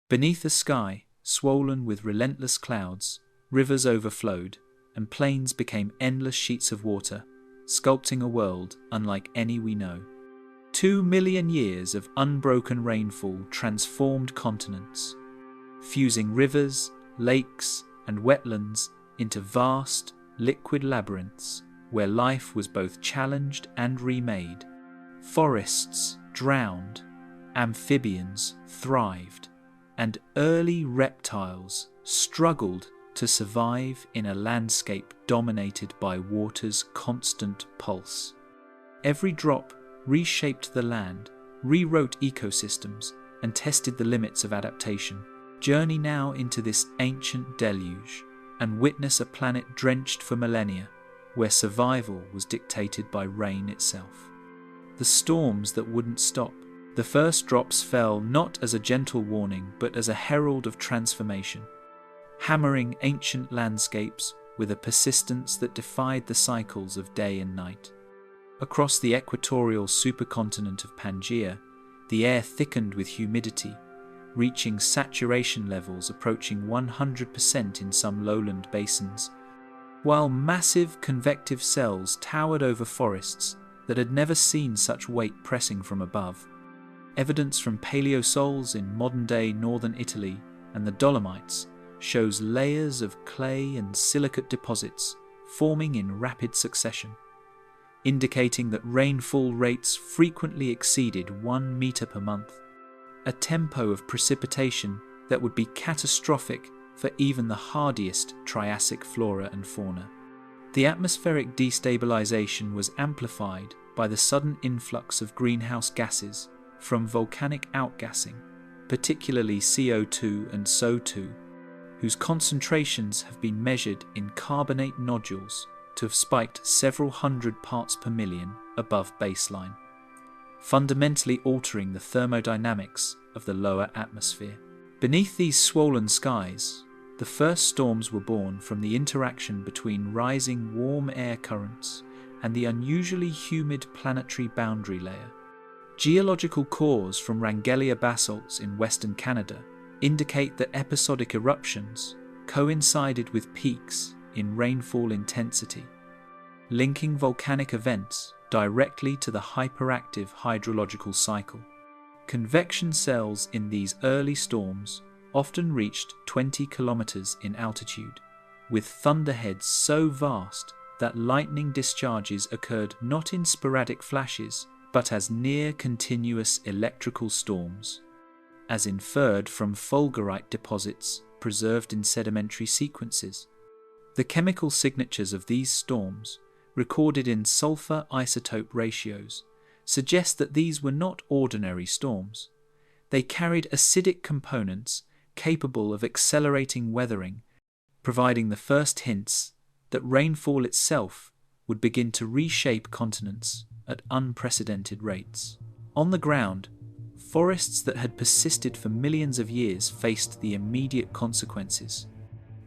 Beneath a sky swollen with relentless clouds, rivers overflowed, and plains became endless sheets of water, sculpting a world unlike any we know. 2 million years of unbroken rainfall transformed continents, fusing rivers, lakes, and wetlands into vast, liquid labyrinths where life was both challenged and remade. Forests drowned, amphibians thrived, and early reptiles struggled to survive in a landscape dominated by water's constant pulse. Every drop reshaped the land, rewrote ecosystems, and tested the limits of adaptation. Journey now into this ancient deluge and witness a planet drenched for millennia, where survival was dictated by rain itself. The storms that wouldn't stop. The first drops fell not as a gentle warning, but as a herald of transformation, hammering ancient landscapes with a persistence that defied the cycles of day and night. Across the equatorial supercontinent of Pangaea, the air thickened with humidity, reaching saturation levels approaching 100% in some lowland basins, while massive convective cells towered over forests that had never seen such weight pressing from above. Evidence from paleosols in modern-day northern Italy and the Dolomites shows layers of clay and silicate deposits forming in rapid succession, indicating that rainfall rates frequently exceeded 1 meter per month, a tempo of precipitation that would be catastrophic for even the hardiest Triassic flora and fauna. The atmospheric destabilization was amplified by the sudden influx of greenhouse gases from volcanic outgassing, particularly CO2 and SO2, whose concentrations have been measured in carbonate nodules to have spiked several hundred parts per million above baseline, fundamentally altering the thermodynamics of the lower atmosphere. Beneath these swollen skies, the first storms were born from the interaction between rising warm air currents and the unusually humid planetary boundary layer. Geological cores from Wrangellia basalts in western Canada indicate that episodic eruptions coincided with peaks in rainfall intensity, linking volcanic events directly to the hyperactive hydrological cycle. Convection cells in these early storms often reached 20 kilometers in altitude, with thunderheads so vast that lightning discharges occurred not in sporadic flashes, but as near continuous electrical storms, as inferred from fulgurite deposits preserved in sedimentary sequences. The chemical signatures of these storms, recorded in sulfur isotope ratios, suggest that these were not ordinary storms. They carried acidic components capable of accelerating weathering, providing the first hints that rainfall itself would begin to reshape continents at unprecedented rates. On the ground, forests that had persisted for millions of years faced the immediate consequences.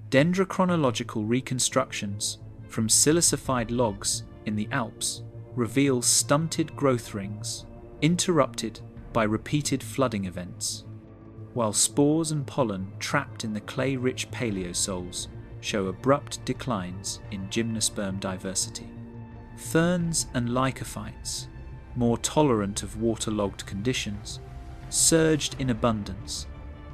Dendrochronological reconstructions from silicified logs in the Alps reveal stunted growth rings, interrupted by repeated flooding events, while spores and pollen trapped in the clay-rich paleosols show abrupt declines in gymnosperm diversity. Ferns and lycophytes, more tolerant of waterlogged conditions, surged in abundance,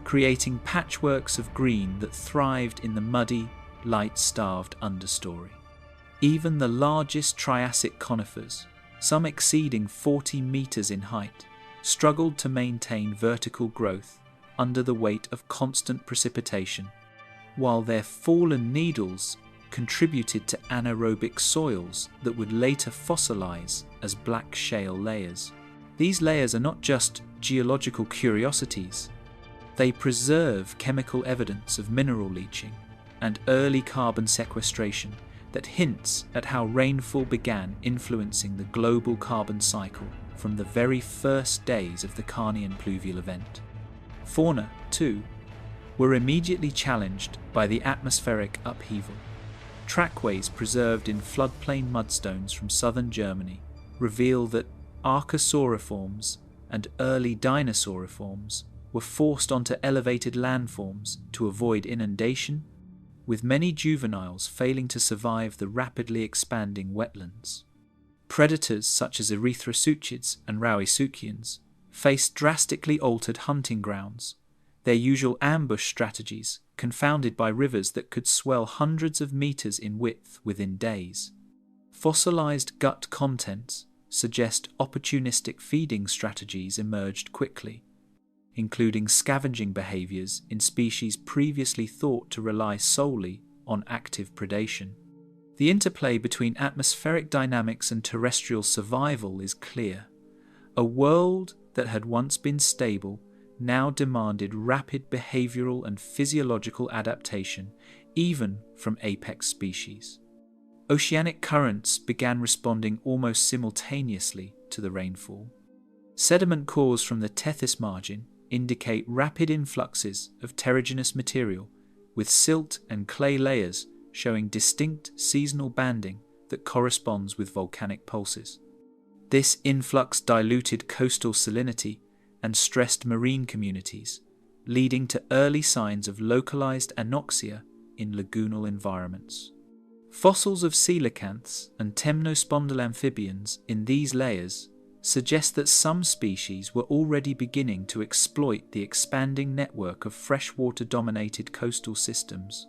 creating patchworks of green that thrived in the muddy, light-starved understory. Even the largest Triassic conifers, some exceeding 40 meters in height, struggled to maintain vertical growth under the weight of constant precipitation, while their fallen needles contributed to anaerobic soils that would later fossilize as black shale layers. These layers are not just geological curiosities. They preserve chemical evidence of mineral leaching and early carbon sequestration that hints at how rainfall began influencing the global carbon cycle from the very first days of the Carnian pluvial event. Fauna, too, were immediately challenged by the atmospheric upheaval. Trackways preserved in floodplain mudstones from southern Germany reveal that archosauriforms and early dinosauriforms were forced onto elevated landforms to avoid inundation, with many juveniles failing to survive the rapidly expanding wetlands. Predators such as erythrosuchids and rauisuchians faced drastically altered hunting grounds, their usual ambush strategies confounded by rivers that could swell hundreds of meters in width within days. Fossilized gut contents suggest opportunistic feeding strategies emerged quickly, including scavenging behaviors in species previously thought to rely solely on active predation. The interplay between atmospheric dynamics and terrestrial survival is clear. A world that had once been stable now demanded rapid behavioral and physiological adaptation, even from apex species. Oceanic currents began responding almost simultaneously to the rainfall. Sediment cores from the Tethys margin indicate rapid influxes of terrigenous material, with silt and clay layers showing distinct seasonal banding that corresponds with volcanic pulses. This influx diluted coastal salinity and stressed marine communities, leading to early signs of localized anoxia in lagoonal environments. Fossils of coelacanths and temnospondyl amphibians in these layers suggest that some species were already beginning to exploit the expanding network of freshwater-dominated coastal systems,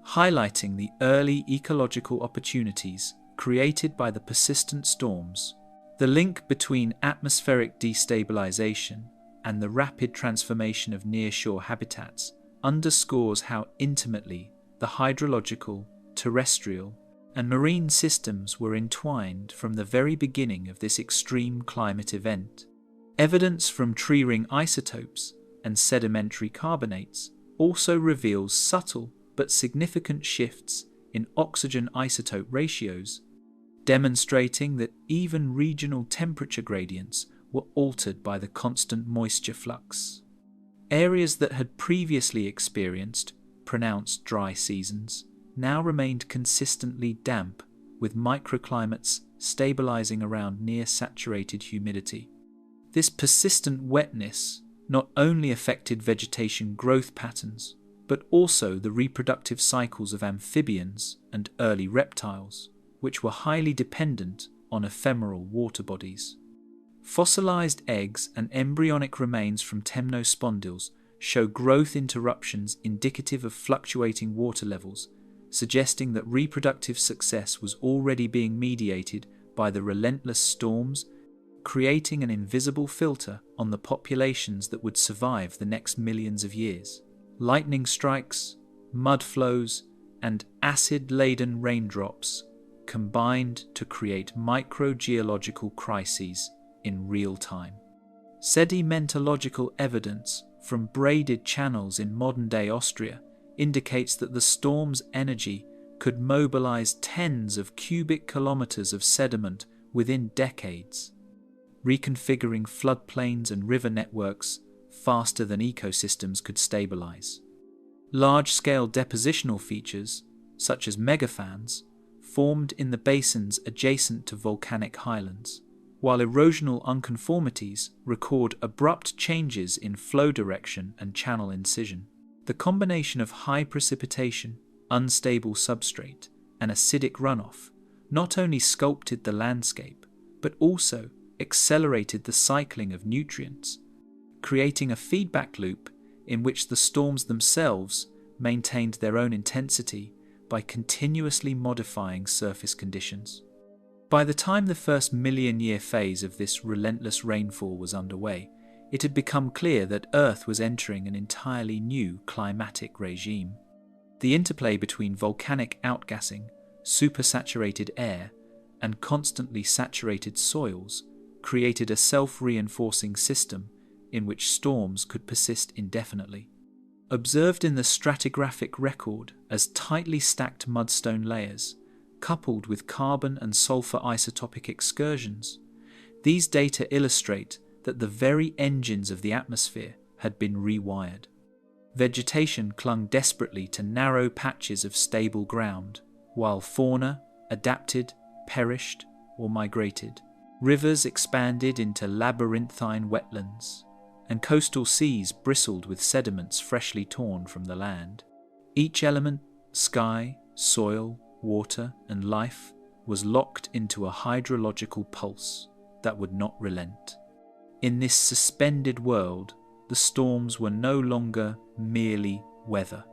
highlighting the early ecological opportunities created by the persistent storms. The link between atmospheric destabilization and the rapid transformation of nearshore habitats underscores how intimately the hydrological, terrestrial, and marine systems were entwined from the very beginning of this extreme climate event. Evidence from tree ring isotopes and sedimentary carbonates also reveals subtle but significant shifts in oxygen isotope ratios, demonstrating that even regional temperature gradients were altered by the constant moisture flux. Areas that had previously experienced pronounced dry seasons now remained consistently damp, with microclimates stabilizing around near-saturated humidity. This persistent wetness not only affected vegetation growth patterns, but also the reproductive cycles of amphibians and early reptiles, which were highly dependent on ephemeral water bodies. Fossilized eggs and embryonic remains from temnospondyls show growth interruptions indicative of fluctuating water levels, suggesting that reproductive success was already being mediated by the relentless storms, creating an invisible filter on the populations that would survive the next millions of years. Lightning strikes, mud flows, and acid-laden raindrops combined to create microgeological crises in real time. Sedimentological evidence from braided channels in modern-day Austria indicates that the storm's energy could mobilize tens of cubic kilometers of sediment within decades, reconfiguring floodplains and river networks faster than ecosystems could stabilize. Large-scale depositional features, such as megafans, formed in the basins adjacent to volcanic highlands, while erosional unconformities record abrupt changes in flow direction and channel incision. The combination of high precipitation, unstable substrate, and acidic runoff not only sculpted the landscape, but also accelerated the cycling of nutrients, creating a feedback loop in which the storms themselves maintained their own intensity by continuously modifying surface conditions. By the time the first million-year phase of this relentless rainfall was underway, it had become clear that Earth was entering an entirely new climatic regime. The interplay between volcanic outgassing, supersaturated air, and constantly saturated soils created a self-reinforcing system in which storms could persist indefinitely. Observed in the stratigraphic record as tightly stacked mudstone layers, coupled with carbon and sulfur isotopic excursions, these data illustrate that the very engines of the atmosphere had been rewired. Vegetation clung desperately to narrow patches of stable ground, while fauna adapted, perished, or migrated. Rivers expanded into labyrinthine wetlands, and coastal seas bristled with sediments freshly torn from the land. Each element, sky, soil, water, and life, was locked into a hydrological pulse that would not relent. In this suspended world, the storms were no longer merely weather.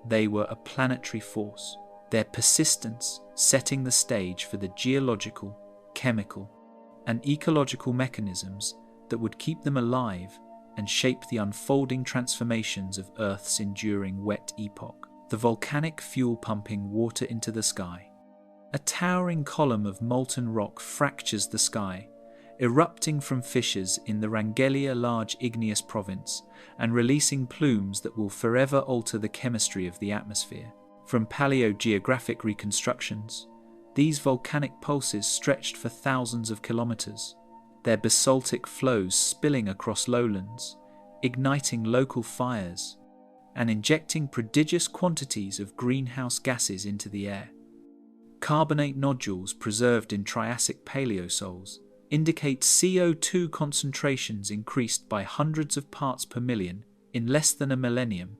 They were a planetary force, their persistence setting the stage for the geological, chemical, and ecological mechanisms that would keep them alive and shape the unfolding transformations of Earth's enduring wet epoch. The volcanic fuel pumping water into the sky. A towering column of molten rock fractures the sky, erupting from fissures in the Rangelia Large Igneous Province and releasing plumes that will forever alter the chemistry of the atmosphere. From paleogeographic reconstructions, these volcanic pulses stretched for thousands of kilometers, their basaltic flows spilling across lowlands, igniting local fires, and injecting prodigious quantities of greenhouse gases into the air. Carbonate nodules preserved in Triassic paleosols indicate CO2 concentrations increased by hundreds of parts per million in less than a millennium,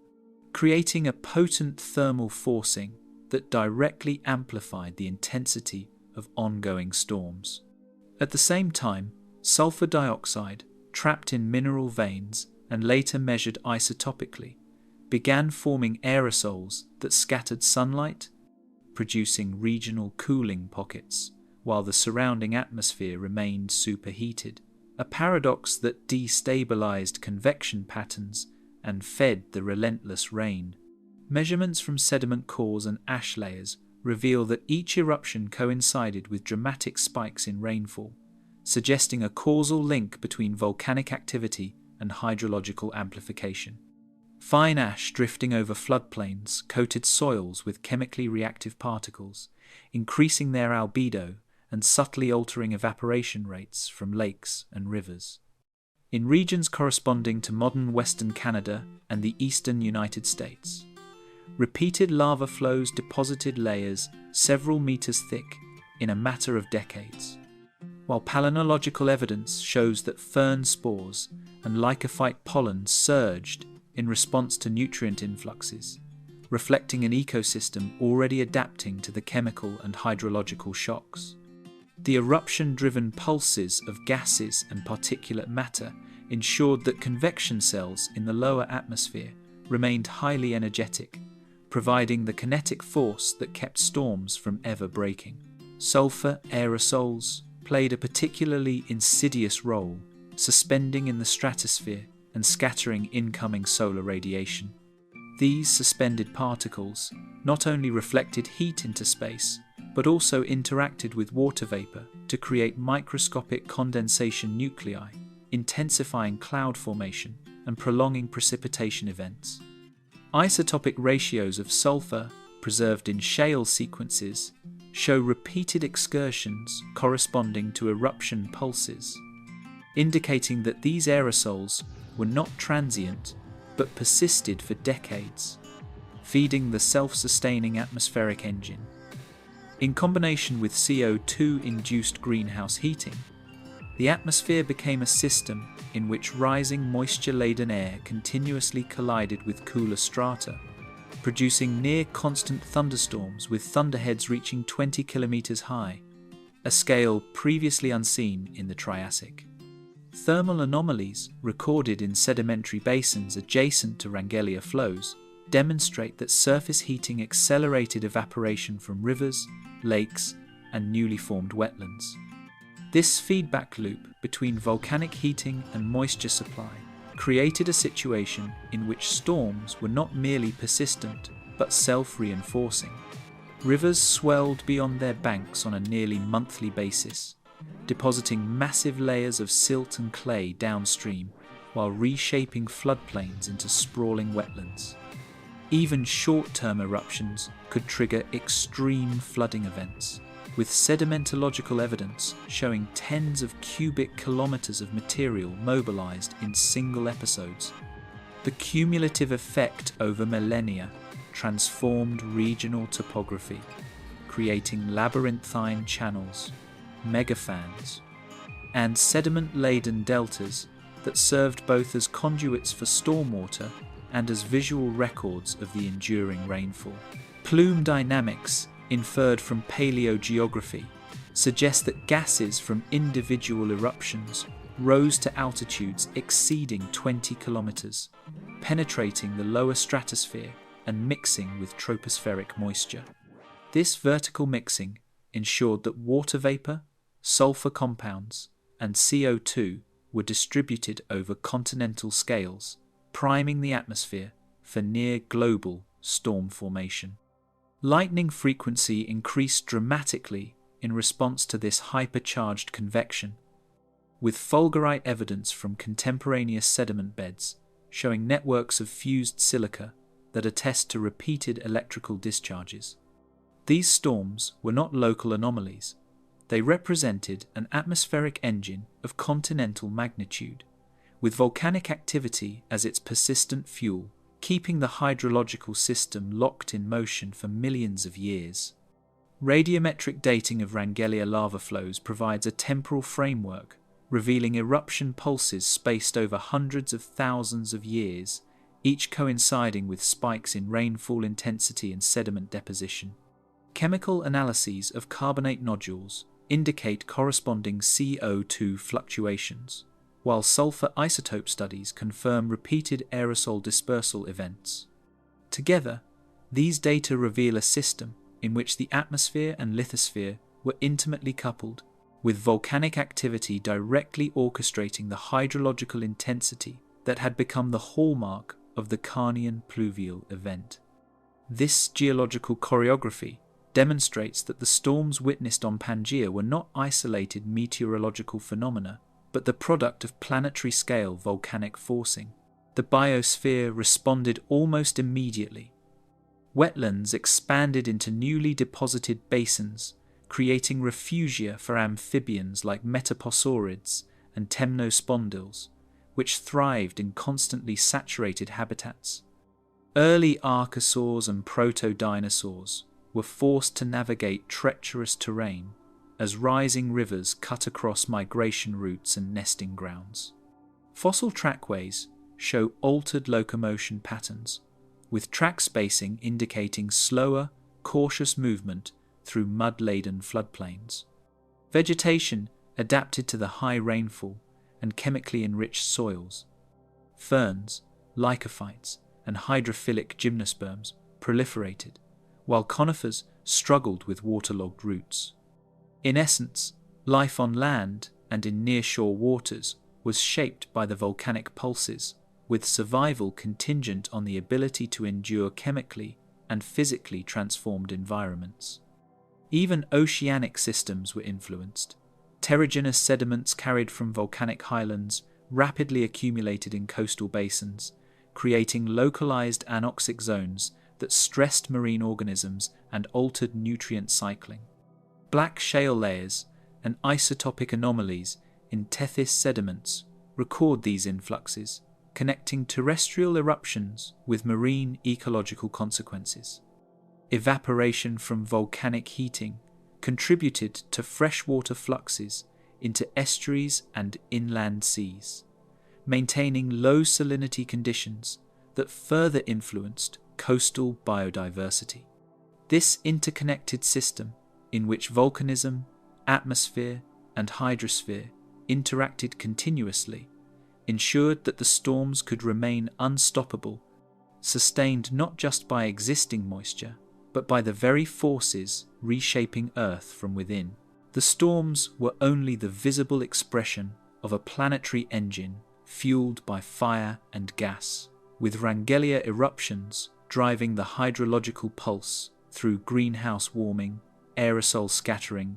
creating a potent thermal forcing that directly amplified the intensity of ongoing storms. At the same time, sulfur dioxide, trapped in mineral veins and later measured isotopically, began forming aerosols that scattered sunlight, producing regional cooling pockets, while the surrounding atmosphere remained superheated, a paradox that destabilized convection patterns and fed the relentless rain. Measurements from sediment cores and ash layers reveal that each eruption coincided with dramatic spikes in rainfall, suggesting a causal link between volcanic activity and hydrological amplification. Fine ash drifting over floodplains coated soils with chemically reactive particles, increasing their albedo and subtly altering evaporation rates from lakes and rivers. In regions corresponding to modern Western Canada and the eastern United States, repeated lava flows deposited layers several meters thick in a matter of decades, while palynological evidence shows that fern spores and lycophyte pollen surged in response to nutrient influxes, reflecting an ecosystem already adapting to the chemical and hydrological shocks. The eruption-driven pulses of gases and particulate matter ensured that convection cells in the lower atmosphere remained highly energetic, providing the kinetic force that kept storms from ever breaking. Sulfur aerosols played a particularly insidious role, suspending in the stratosphere and scattering incoming solar radiation. These suspended particles not only reflected heat into space, but also interacted with water vapor to create microscopic condensation nuclei, intensifying cloud formation and prolonging precipitation events. Isotopic ratios of sulfur preserved in shale sequences show repeated excursions corresponding to eruption pulses, indicating that these aerosols were not transient but persisted for decades, feeding the self-sustaining atmospheric engine. In combination with CO2-induced greenhouse heating, the atmosphere became a system in which rising moisture-laden air continuously collided with cooler strata, producing near-constant thunderstorms with thunderheads reaching 20 kilometers high, a scale previously unseen in the Triassic. Thermal anomalies recorded in sedimentary basins adjacent to Rangelia flows demonstrate that surface heating accelerated evaporation from rivers, lakes, and newly formed wetlands. This feedback loop between volcanic heating and moisture supply created a situation in which storms were not merely persistent but self-reinforcing. Rivers swelled beyond their banks on a nearly monthly basis, depositing massive layers of silt and clay downstream while reshaping floodplains into sprawling wetlands. Even short-term eruptions could trigger extreme flooding events, with sedimentological evidence showing tens of cubic kilometers of material mobilized in single episodes. The cumulative effect over millennia transformed regional topography, creating labyrinthine channels, megafans, and sediment-laden deltas that served both as conduits for stormwater and as visual records of the enduring rainfall. Plume dynamics, inferred from paleogeography, suggest that gases from individual eruptions rose to altitudes exceeding 20 kilometers, penetrating the lower stratosphere and mixing with tropospheric moisture. This vertical mixing ensured that water vapor, sulfur compounds, and CO2 were distributed over continental scales, priming the atmosphere for near-global storm formation. Lightning frequency increased dramatically in response to this hypercharged convection, with fulgurite evidence from contemporaneous sediment beds showing networks of fused silica that attest to repeated electrical discharges. These storms were not local anomalies. They represented an atmospheric engine of continental magnitude, with volcanic activity as its persistent fuel, keeping the hydrological system locked in motion for millions of years. Radiometric dating of Wrangellia lava flows provides a temporal framework, revealing eruption pulses spaced over hundreds of thousands of years, each coinciding with spikes in rainfall intensity and sediment deposition. Chemical analyses of carbonate nodules indicate corresponding CO2 fluctuations, while sulfur isotope studies confirm repeated aerosol dispersal events. Together, these data reveal a system in which the atmosphere and lithosphere were intimately coupled, with volcanic activity directly orchestrating the hydrological intensity that had become the hallmark of the Carnian pluvial event. This geological choreography demonstrates that the storms witnessed on Pangaea were not isolated meteorological phenomena, but the product of planetary-scale volcanic forcing. The biosphere responded almost immediately. Wetlands expanded into newly deposited basins, creating refugia for amphibians like metaposaurids and temnospondyls, which thrived in constantly saturated habitats. Early archosaurs and proto-dinosaurs were forced to navigate treacherous terrain as rising rivers cut across migration routes and nesting grounds. Fossil trackways show altered locomotion patterns, with track spacing indicating slower, cautious movement through mud-laden floodplains. Vegetation adapted to the high rainfall and chemically enriched soils. Ferns, lycophytes, and hydrophilic gymnosperms proliferated, while conifers struggled with waterlogged roots. In essence, life on land and in nearshore waters was shaped by the volcanic pulses, with survival contingent on the ability to endure chemically and physically transformed environments. Even oceanic systems were influenced. Terrigenous sediments carried from volcanic highlands rapidly accumulated in coastal basins, creating localized anoxic zones that stressed marine organisms and altered nutrient cycling. Black shale layers and isotopic anomalies in tethys sediments record these influxes, connecting terrestrial eruptions with marine ecological consequences. Evaporation from volcanic heating contributed to freshwater fluxes into estuaries and inland seas, maintaining low salinity conditions that further influenced coastal biodiversity. This interconnected system, in which volcanism, atmosphere, and hydrosphere interacted continuously, ensured that the storms could remain unstoppable, sustained not just by existing moisture, but by the very forces reshaping Earth from within. The storms were only the visible expression of a planetary engine fueled by fire and gas, with Wrangellia eruptions driving the hydrological pulse through greenhouse warming, aerosol scattering,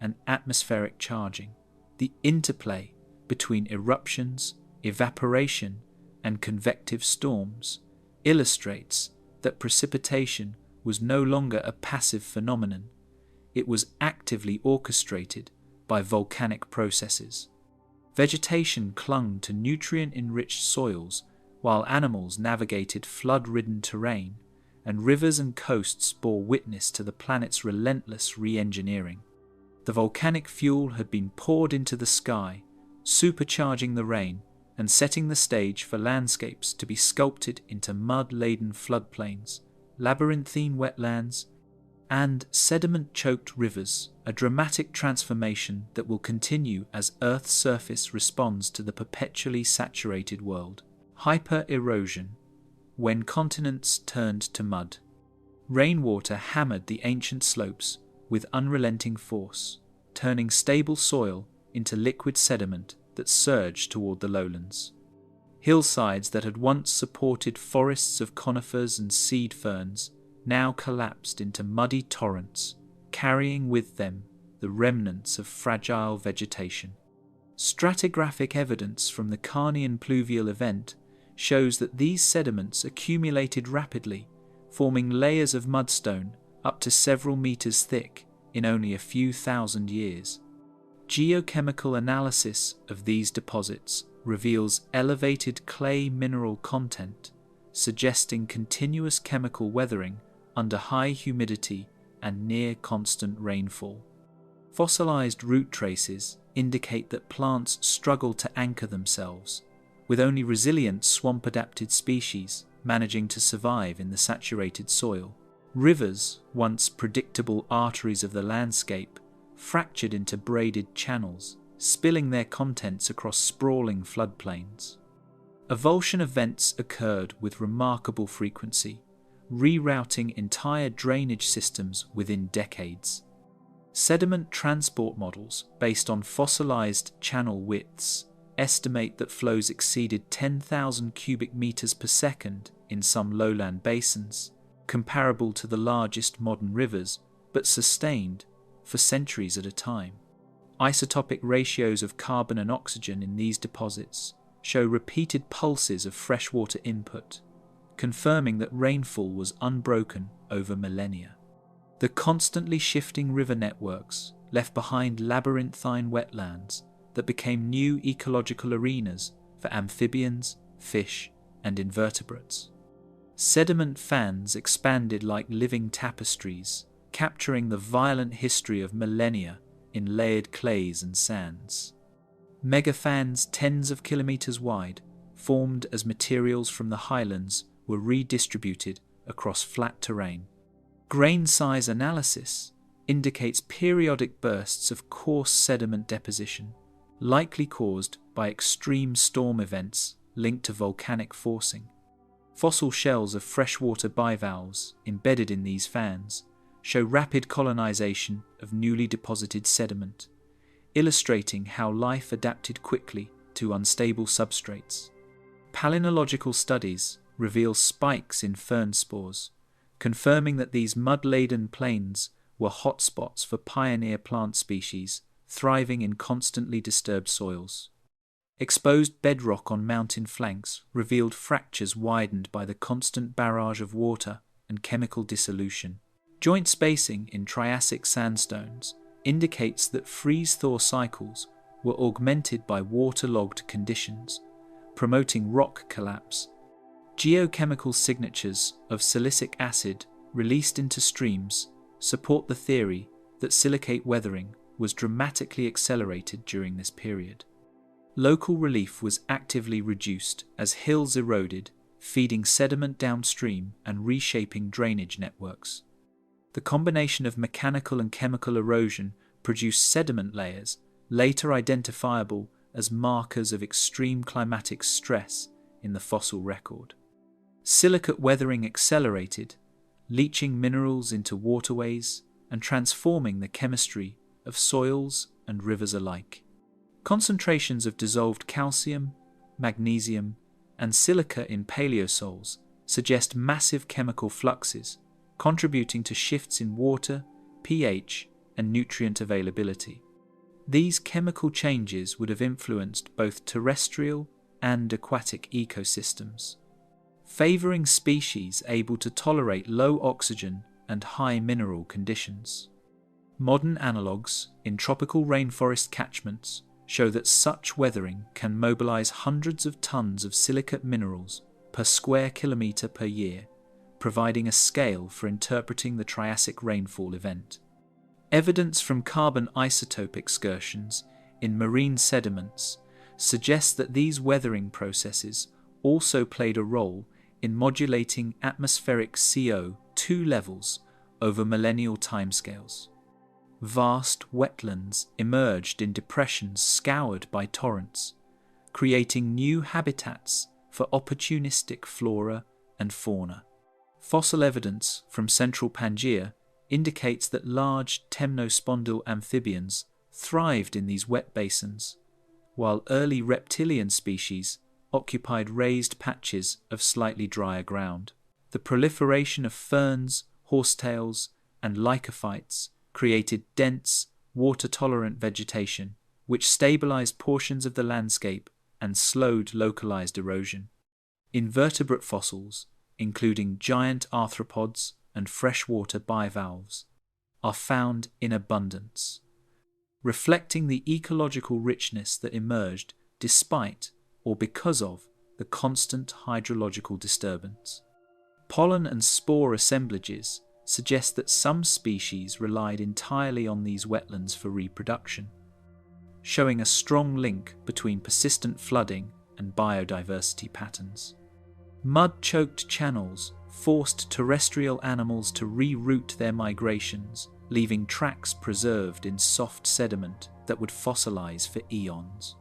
and atmospheric charging. The interplay between eruptions, evaporation, and convective storms illustrates that precipitation was no longer a passive phenomenon. It was actively orchestrated by volcanic processes. Vegetation clung to nutrient-enriched soils while animals navigated flood-ridden terrain, and rivers and coasts bore witness to the planet's relentless re-engineering. The volcanic fuel had been poured into the sky, supercharging the rain and setting the stage for landscapes to be sculpted into mud-laden floodplains, labyrinthine wetlands, and sediment-choked rivers, a dramatic transformation that will continue as Earth's surface responds to the perpetually saturated world. Hyper-erosion, when continents turned to mud. Rainwater hammered the ancient slopes with unrelenting force, turning stable soil into liquid sediment that surged toward the lowlands. Hillsides that had once supported forests of conifers and seed ferns now collapsed into muddy torrents, carrying with them the remnants of fragile vegetation. Stratigraphic evidence from the Carnian pluvial event shows that these sediments accumulated rapidly, forming layers of mudstone up to several meters thick in only a few thousand years. Geochemical analysis of these deposits reveals elevated clay mineral content, suggesting continuous chemical weathering under high humidity and near constant rainfall. Fossilized root traces indicate that plants struggle to anchor themselves, with only resilient swamp-adapted species managing to survive in the saturated soil. Rivers, once predictable arteries of the landscape, fractured into braided channels, spilling their contents across sprawling floodplains. Avulsion events occurred with remarkable frequency, rerouting entire drainage systems within decades. Sediment transport models based on fossilized channel widths estimate that flows exceeded 10,000 cubic meters per second in some lowland basins, comparable to the largest modern rivers, but sustained for centuries at a time. Isotopic ratios of carbon and oxygen in these deposits show repeated pulses of freshwater input, confirming that rainfall was unbroken over millennia. The constantly shifting river networks left behind labyrinthine wetlands that became new ecological arenas for amphibians, fish, and invertebrates. Sediment fans expanded like living tapestries, capturing the violent history of millennia in layered clays and sands. Megafans tens of kilometers wide, formed as materials from the highlands, were redistributed across flat terrain. Grain size analysis indicates periodic bursts of coarse sediment deposition, likely caused by extreme storm events linked to volcanic forcing. Fossil shells of freshwater bivalves embedded in these fans show rapid colonization of newly deposited sediment, illustrating how life adapted quickly to unstable substrates. Palynological studies reveal spikes in fern spores, confirming that these mud-laden plains were hotspots for pioneer plant species thriving in constantly disturbed soils. Exposed bedrock on mountain flanks revealed fractures widened by the constant barrage of water and chemical dissolution. Joint spacing in Triassic sandstones indicates that freeze-thaw cycles were augmented by waterlogged conditions, promoting rock collapse. Geochemical signatures of silicic acid released into streams support the theory that silicate weathering was dramatically accelerated during this period. Local relief was actively reduced as hills eroded, feeding sediment downstream and reshaping drainage networks. The combination of mechanical and chemical erosion produced sediment layers, later identifiable as markers of extreme climatic stress in the fossil record. Silicate weathering accelerated, leaching minerals into waterways and transforming the chemistry of soils and rivers alike. Concentrations of dissolved calcium, magnesium, and silica in paleosols suggest massive chemical fluxes, contributing to shifts in water, pH, and nutrient availability. These chemical changes would have influenced both terrestrial and aquatic ecosystems, favoring species able to tolerate low oxygen and high mineral conditions. Modern analogues in tropical rainforest catchments show that such weathering can mobilize hundreds of tons of silicate minerals per square kilometre per year, providing a scale for interpreting the Triassic rainfall event. Evidence from carbon isotope excursions in marine sediments suggests that these weathering processes also played a role in modulating atmospheric CO2 levels over millennial timescales. Vast wetlands emerged in depressions scoured by torrents, creating new habitats for opportunistic flora and fauna. Fossil evidence from central Pangaea indicates that large temnospondyl amphibians thrived in these wet basins, while early reptilian species occupied raised patches of slightly drier ground. The proliferation of ferns, horsetails, and lycophytes created dense, water-tolerant vegetation, which stabilized portions of the landscape and slowed localized erosion. Invertebrate fossils, including giant arthropods and freshwater bivalves, are found in abundance, reflecting the ecological richness that emerged despite or because of the constant hydrological disturbance. Pollen and spore assemblages suggest that some species relied entirely on these wetlands for reproduction, showing a strong link between persistent flooding and biodiversity patterns. Mud-choked channels forced terrestrial animals to reroute their migrations, leaving tracks preserved in soft sediment that would fossilize for eons.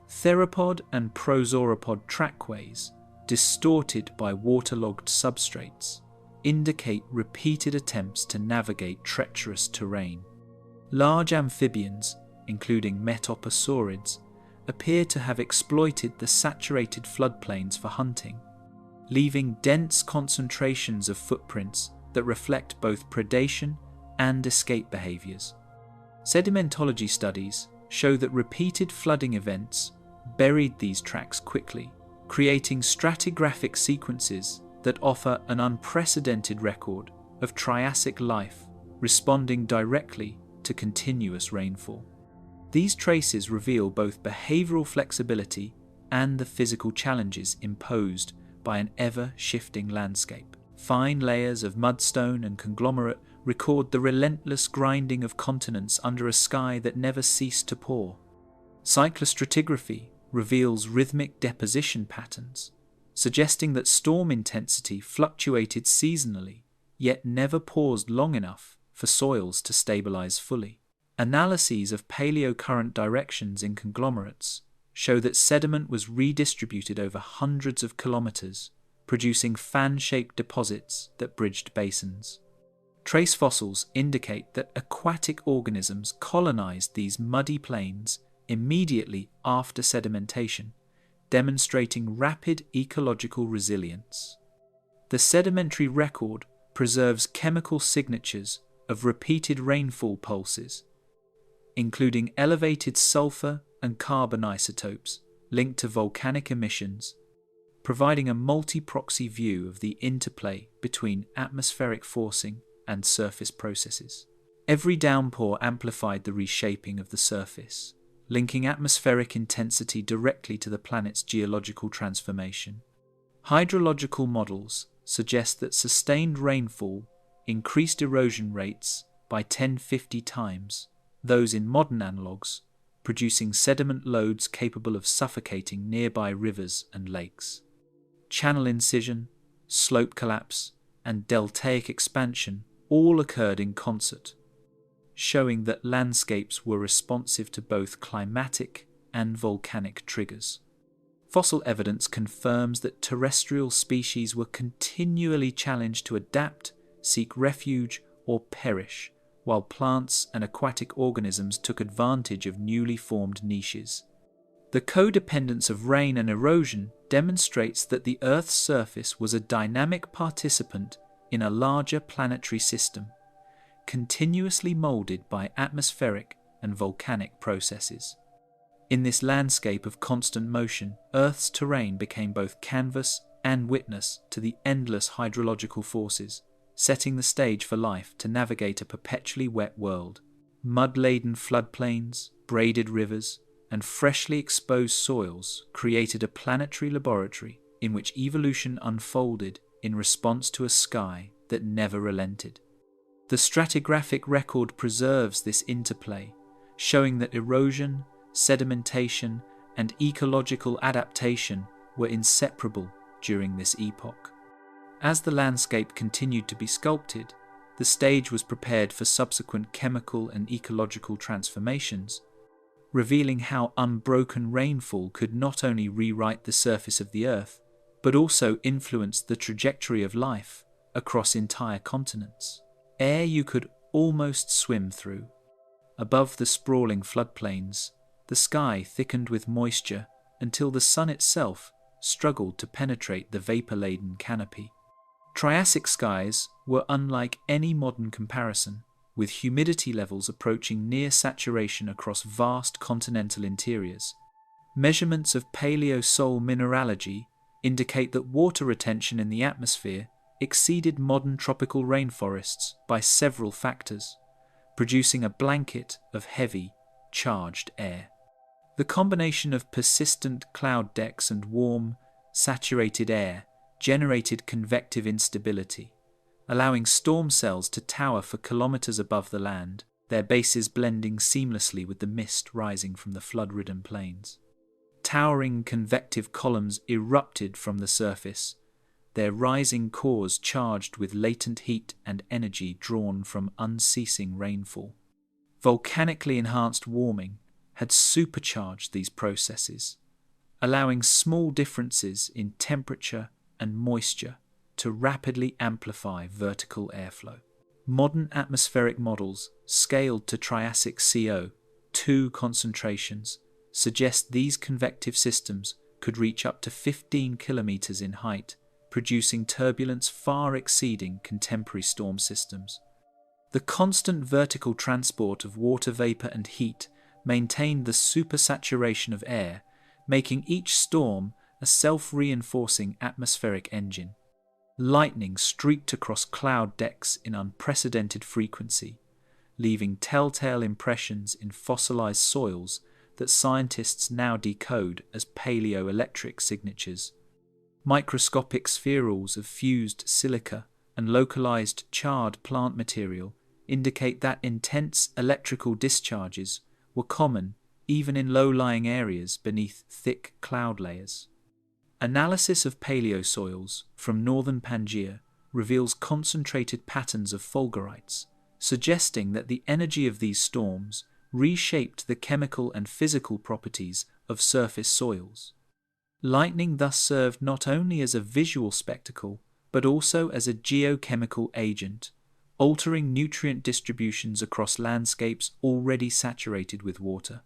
Theropod and prosauropod trackways, distorted by waterlogged substrates, indicate repeated attempts to navigate treacherous terrain. Large amphibians, including metoposaurids, appear to have exploited the saturated floodplains for hunting, leaving dense concentrations of footprints that reflect both predation and escape behaviours. Sedimentology studies show that repeated flooding events buried these tracks quickly, creating stratigraphic sequences that offer an unprecedented record of Triassic life responding directly to continuous rainfall. These traces reveal both behavioural flexibility and the physical challenges imposed by an ever-shifting landscape. Fine layers of mudstone and conglomerate record the relentless grinding of continents under a sky that never ceased to pour. Cyclostratigraphy reveals rhythmic deposition patterns, suggesting that storm intensity fluctuated seasonally, yet never paused long enough for soils to stabilize fully. Analyses of paleocurrent directions in conglomerates show that sediment was redistributed over hundreds of kilometers, producing fan-shaped deposits that bridged basins. Trace fossils indicate that aquatic organisms colonized these muddy plains immediately after sedimentation, demonstrating rapid ecological resilience. The sedimentary record preserves chemical signatures of repeated rainfall pulses, including elevated sulfur and carbon isotopes linked to volcanic emissions, providing a multi-proxy view of the interplay between atmospheric forcing and surface processes. Every downpour amplified the reshaping of the surface, linking atmospheric intensity directly to the planet's geological transformation. Hydrological models suggest that sustained rainfall increased erosion rates by 10-50 times those in modern analogues, producing sediment loads capable of suffocating nearby rivers and lakes. Channel incision, slope collapse, and deltaic expansion all occurred in concert, showing that landscapes were responsive to both climatic and volcanic triggers. Fossil evidence confirms that terrestrial species were continually challenged to adapt, seek refuge, or perish, while plants and aquatic organisms took advantage of newly formed niches. The codependence of rain and erosion demonstrates that the Earth's surface was a dynamic participant in a larger planetary system, continuously moulded by atmospheric and volcanic processes. In this landscape of constant motion, Earth's terrain became both canvas and witness to the endless hydrological forces, setting the stage for life to navigate a perpetually wet world. Mud-laden floodplains, braided rivers, and freshly exposed soils created a planetary laboratory in which evolution unfolded in response to a sky that never relented. The stratigraphic record preserves this interplay, showing that erosion, sedimentation, and ecological adaptation were inseparable during this epoch. As the landscape continued to be sculpted, the stage was prepared for subsequent chemical and ecological transformations, revealing how unbroken rainfall could not only rewrite the surface of the Earth, but also influence the trajectory of life across entire continents. Air you could almost swim through. Above the sprawling floodplains, the sky thickened with moisture until the sun itself struggled to penetrate the vapor-laden canopy. Triassic skies were unlike any modern comparison, with humidity levels approaching near saturation across vast continental interiors. Measurements of paleosol mineralogy indicate that water retention in the atmosphere exceeded modern tropical rainforests by several factors, producing a blanket of heavy, charged air. The combination of persistent cloud decks and warm, saturated air generated convective instability, allowing storm cells to tower for kilometers above the land, their bases blending seamlessly with the mist rising from the flood-ridden plains. Towering convective columns erupted from the surface, their rising cores charged with latent heat and energy drawn from unceasing rainfall. Volcanically enhanced warming had supercharged these processes, allowing small differences in temperature and moisture to rapidly amplify vertical airflow. Modern atmospheric models scaled to Triassic CO2 concentrations suggest these convective systems could reach up to 15 kilometers in height, producing turbulence far exceeding contemporary storm systems. The constant vertical transport of water vapor and heat maintained the supersaturation of air, making each storm a self-reinforcing atmospheric engine. Lightning streaked across cloud decks in unprecedented frequency, leaving telltale impressions in fossilized soils that scientists now decode as paleoelectric signatures. Microscopic spherules of fused silica and localized charred plant material indicate that intense electrical discharges were common even in low-lying areas beneath thick cloud layers. Analysis of paleosoils from northern Pangaea reveals concentrated patterns of fulgurites, suggesting that the energy of these storms reshaped the chemical and physical properties of surface soils. Lightning thus served not only as a visual spectacle, but also as a geochemical agent, altering nutrient distributions across landscapes already saturated with water.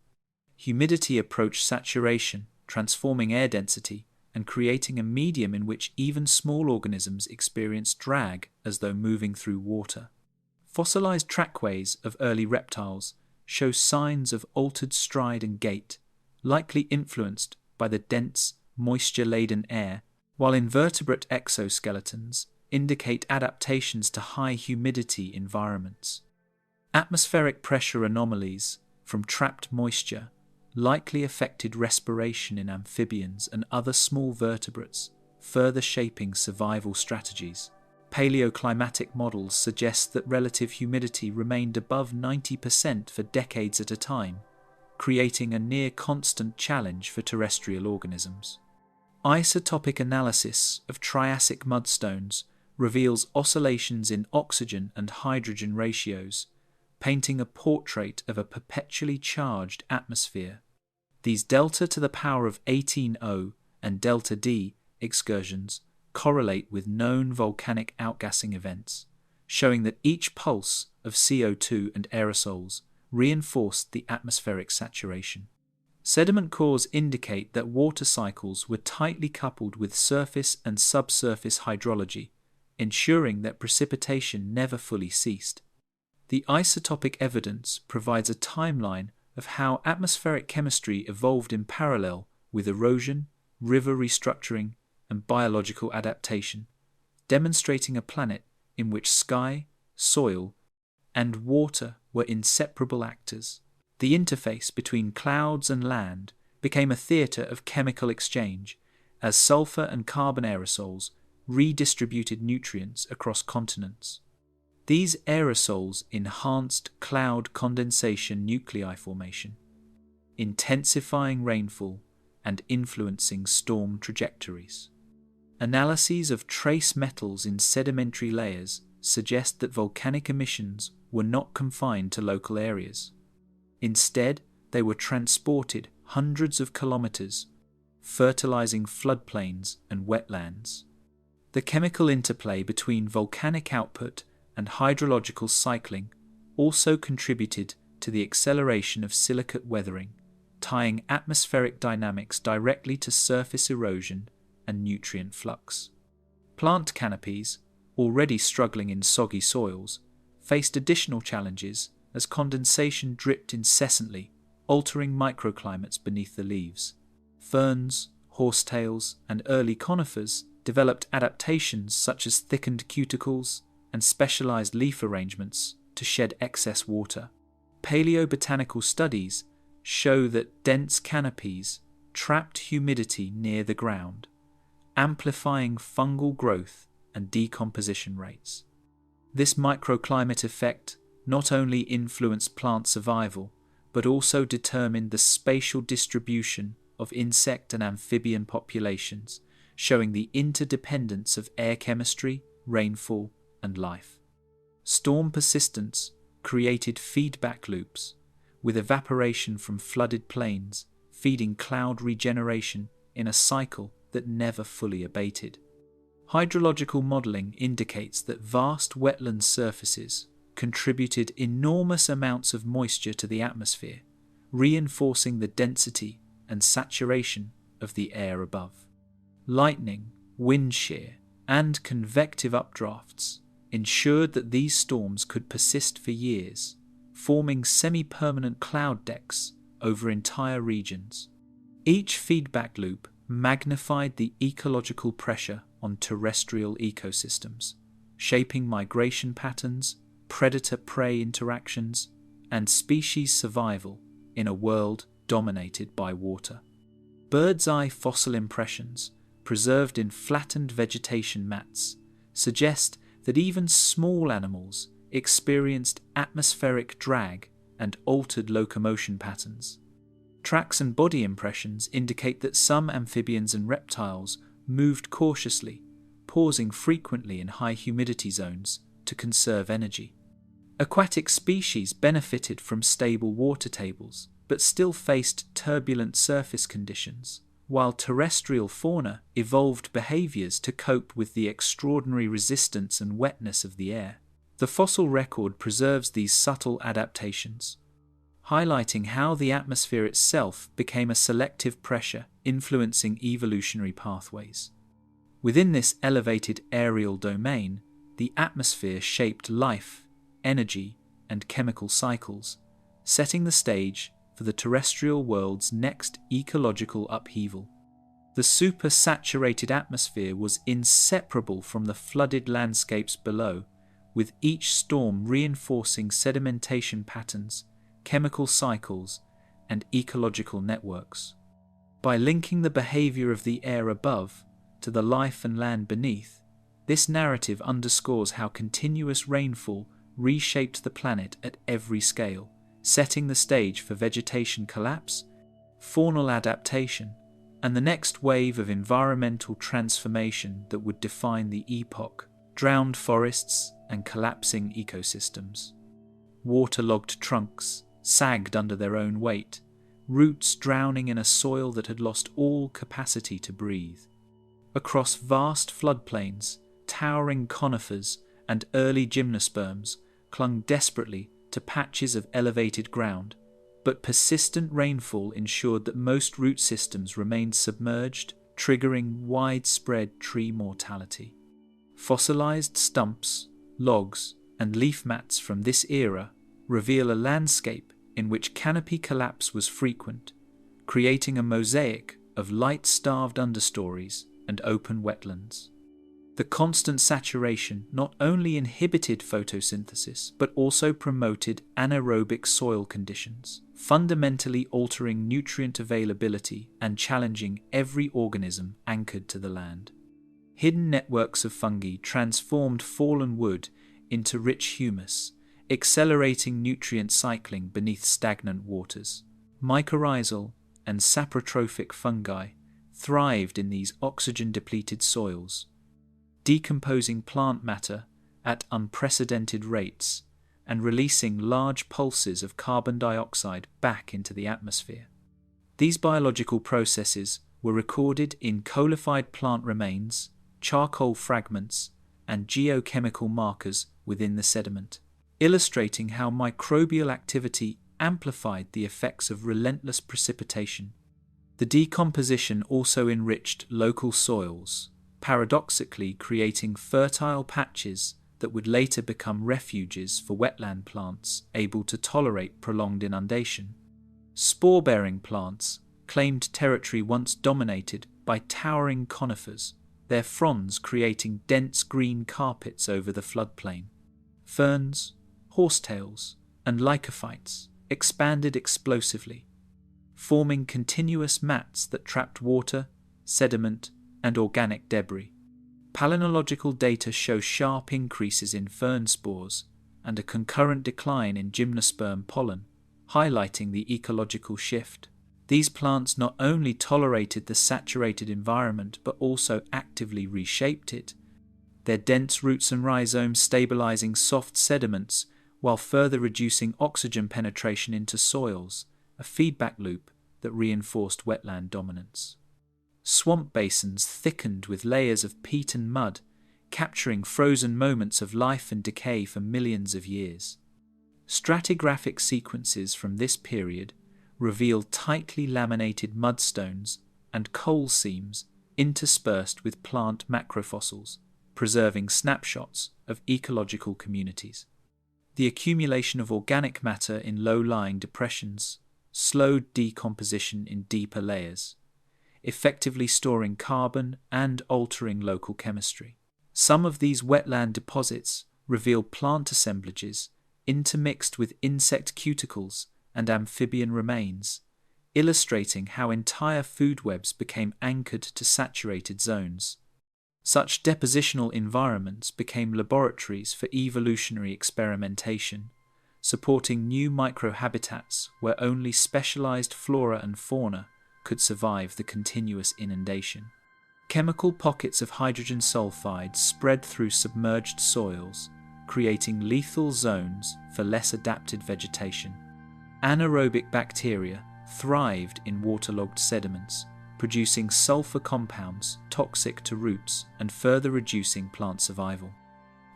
Humidity approached saturation, transforming air density and creating a medium in which even small organisms experienced drag as though moving through water. Fossilized trackways of early reptiles show signs of altered stride and gait, likely influenced by the dense, moisture-laden air, while invertebrate exoskeletons indicate adaptations to high humidity environments. Atmospheric pressure anomalies from trapped moisture likely affected respiration in amphibians and other small vertebrates, further shaping survival strategies. Paleoclimatic models suggest that relative humidity remained above 90% for decades at a time, creating a near-constant challenge for terrestrial organisms. Isotopic analysis of Triassic mudstones reveals oscillations in oxygen and hydrogen ratios, painting a portrait of a perpetually charged atmosphere. These delta to the power of 18O and delta D excursions correlate with known volcanic outgassing events, showing that each pulse of CO2 and aerosols reinforced the atmospheric saturation. Sediment cores indicate that water cycles were tightly coupled with surface and subsurface hydrology, ensuring that precipitation never fully ceased. The isotopic evidence provides a timeline of how atmospheric chemistry evolved in parallel with erosion, river restructuring, and biological adaptation, demonstrating a planet in which sky, soil, and water were inseparable actors. The interface between clouds and land became a theatre of chemical exchange as sulfur and carbon aerosols redistributed nutrients across continents. These aerosols enhanced cloud condensation nuclei formation, intensifying rainfall and influencing storm trajectories. Analyses of trace metals in sedimentary layers suggest that volcanic emissions were not confined to local areas. Instead, they were transported hundreds of kilometers, fertilizing floodplains and wetlands. The chemical interplay between volcanic output and hydrological cycling also contributed to the acceleration of silicate weathering, tying atmospheric dynamics directly to surface erosion and nutrient flux. Plant canopies, already struggling in soggy soils, faced additional challenges as condensation dripped incessantly, altering microclimates beneath the leaves. Ferns, horsetails, and early conifers developed adaptations such as thickened cuticles and specialized leaf arrangements to shed excess water. Paleobotanical studies show that dense canopies trapped humidity near the ground, amplifying fungal growth and decomposition rates. This microclimate effect not only influenced plant survival, but also determined the spatial distribution of insect and amphibian populations, showing the interdependence of air chemistry, rainfall, and life. Storm persistence created feedback loops, with evaporation from flooded plains feeding cloud regeneration in a cycle that never fully abated. Hydrological modelling indicates that vast wetland surfaces contributed enormous amounts of moisture to the atmosphere, reinforcing the density and saturation of the air above. Lightning, wind shear, and convective updrafts ensured that these storms could persist for years, forming semi-permanent cloud decks over entire regions. Each feedback loop magnified the ecological pressure on terrestrial ecosystems, shaping migration patterns, predator-prey interactions, and species survival in a world dominated by water. Bird's-eye fossil impressions, preserved in flattened vegetation mats, suggest that even small animals experienced atmospheric drag and altered locomotion patterns. Tracks and body impressions indicate that some amphibians and reptiles moved cautiously, pausing frequently in high humidity zones to conserve energy. Aquatic species benefited from stable water tables, but still faced turbulent surface conditions, while terrestrial fauna evolved behaviors to cope with the extraordinary resistance and wetness of the air. The fossil record preserves these subtle adaptations, highlighting how the atmosphere itself became a selective pressure influencing evolutionary pathways. Within this elevated aerial domain, the atmosphere shaped life, energy, and chemical cycles, setting the stage for the terrestrial world's next ecological upheaval. The supersaturated atmosphere was inseparable from the flooded landscapes below, with each storm reinforcing sedimentation patterns, chemical cycles, and ecological networks. By linking the behavior of the air above to the life and land beneath, this narrative underscores how continuous rainfall reshaped the planet at every scale, setting the stage for vegetation collapse, faunal adaptation, and the next wave of environmental transformation that would define the epoch: drowned forests and collapsing ecosystems. Waterlogged trunks sagged under their own weight, roots drowning in a soil that had lost all capacity to breathe. Across vast floodplains, towering conifers and early gymnosperms clung desperately to patches of elevated ground, but persistent rainfall ensured that most root systems remained submerged, triggering widespread tree mortality. Fossilized stumps, logs, and leaf mats from this era reveal a landscape in which canopy collapse was frequent, creating a mosaic of light-starved understories and open wetlands. The constant saturation not only inhibited photosynthesis but also promoted anaerobic soil conditions, fundamentally altering nutrient availability and challenging every organism anchored to the land. Hidden networks of fungi transformed fallen wood into rich humus, accelerating nutrient cycling beneath stagnant waters. Mycorrhizal, and saprotrophic fungi thrived in these oxygen-depleted soils, decomposing plant matter at unprecedented rates and releasing large pulses of carbon dioxide back into the atmosphere. These biological processes were recorded in coalified plant remains, charcoal fragments, and geochemical markers within the sediment, illustrating how microbial activity amplified the effects of relentless precipitation. The decomposition also enriched local soils, paradoxically creating fertile patches that would later become refuges for wetland plants able to tolerate prolonged inundation. Spore-bearing plants claimed territory once dominated by towering conifers, their fronds creating dense green carpets over the floodplain. Ferns, horsetails, and lycophytes expanded explosively, forming continuous mats that trapped water, sediment, and organic debris. Palynological data show sharp increases in fern spores and a concurrent decline in gymnosperm pollen, highlighting the ecological shift. These plants not only tolerated the saturated environment but also actively reshaped it, their dense roots and rhizomes stabilizing soft sediments while further reducing oxygen penetration into soils, a feedback loop that reinforced wetland dominance. Swamp basins thickened with layers of peat and mud, capturing frozen moments of life and decay for millions of years. Stratigraphic sequences from this period reveal tightly laminated mudstones and coal seams interspersed with plant macrofossils, preserving snapshots of ecological communities. The accumulation of organic matter in low-lying depressions slowed decomposition in deeper layers, effectively storing carbon and altering local chemistry. Some of these wetland deposits reveal plant assemblages intermixed with insect cuticles and amphibian remains, illustrating how entire food webs became anchored to saturated zones. Such depositional environments became laboratories for evolutionary experimentation, supporting new microhabitats where only specialized flora and fauna could survive the continuous inundation. Chemical pockets of hydrogen sulfide spread through submerged soils, creating lethal zones for less adapted vegetation. Anaerobic bacteria thrived in waterlogged sediments, producing sulfur compounds toxic to roots and further reducing plant survival.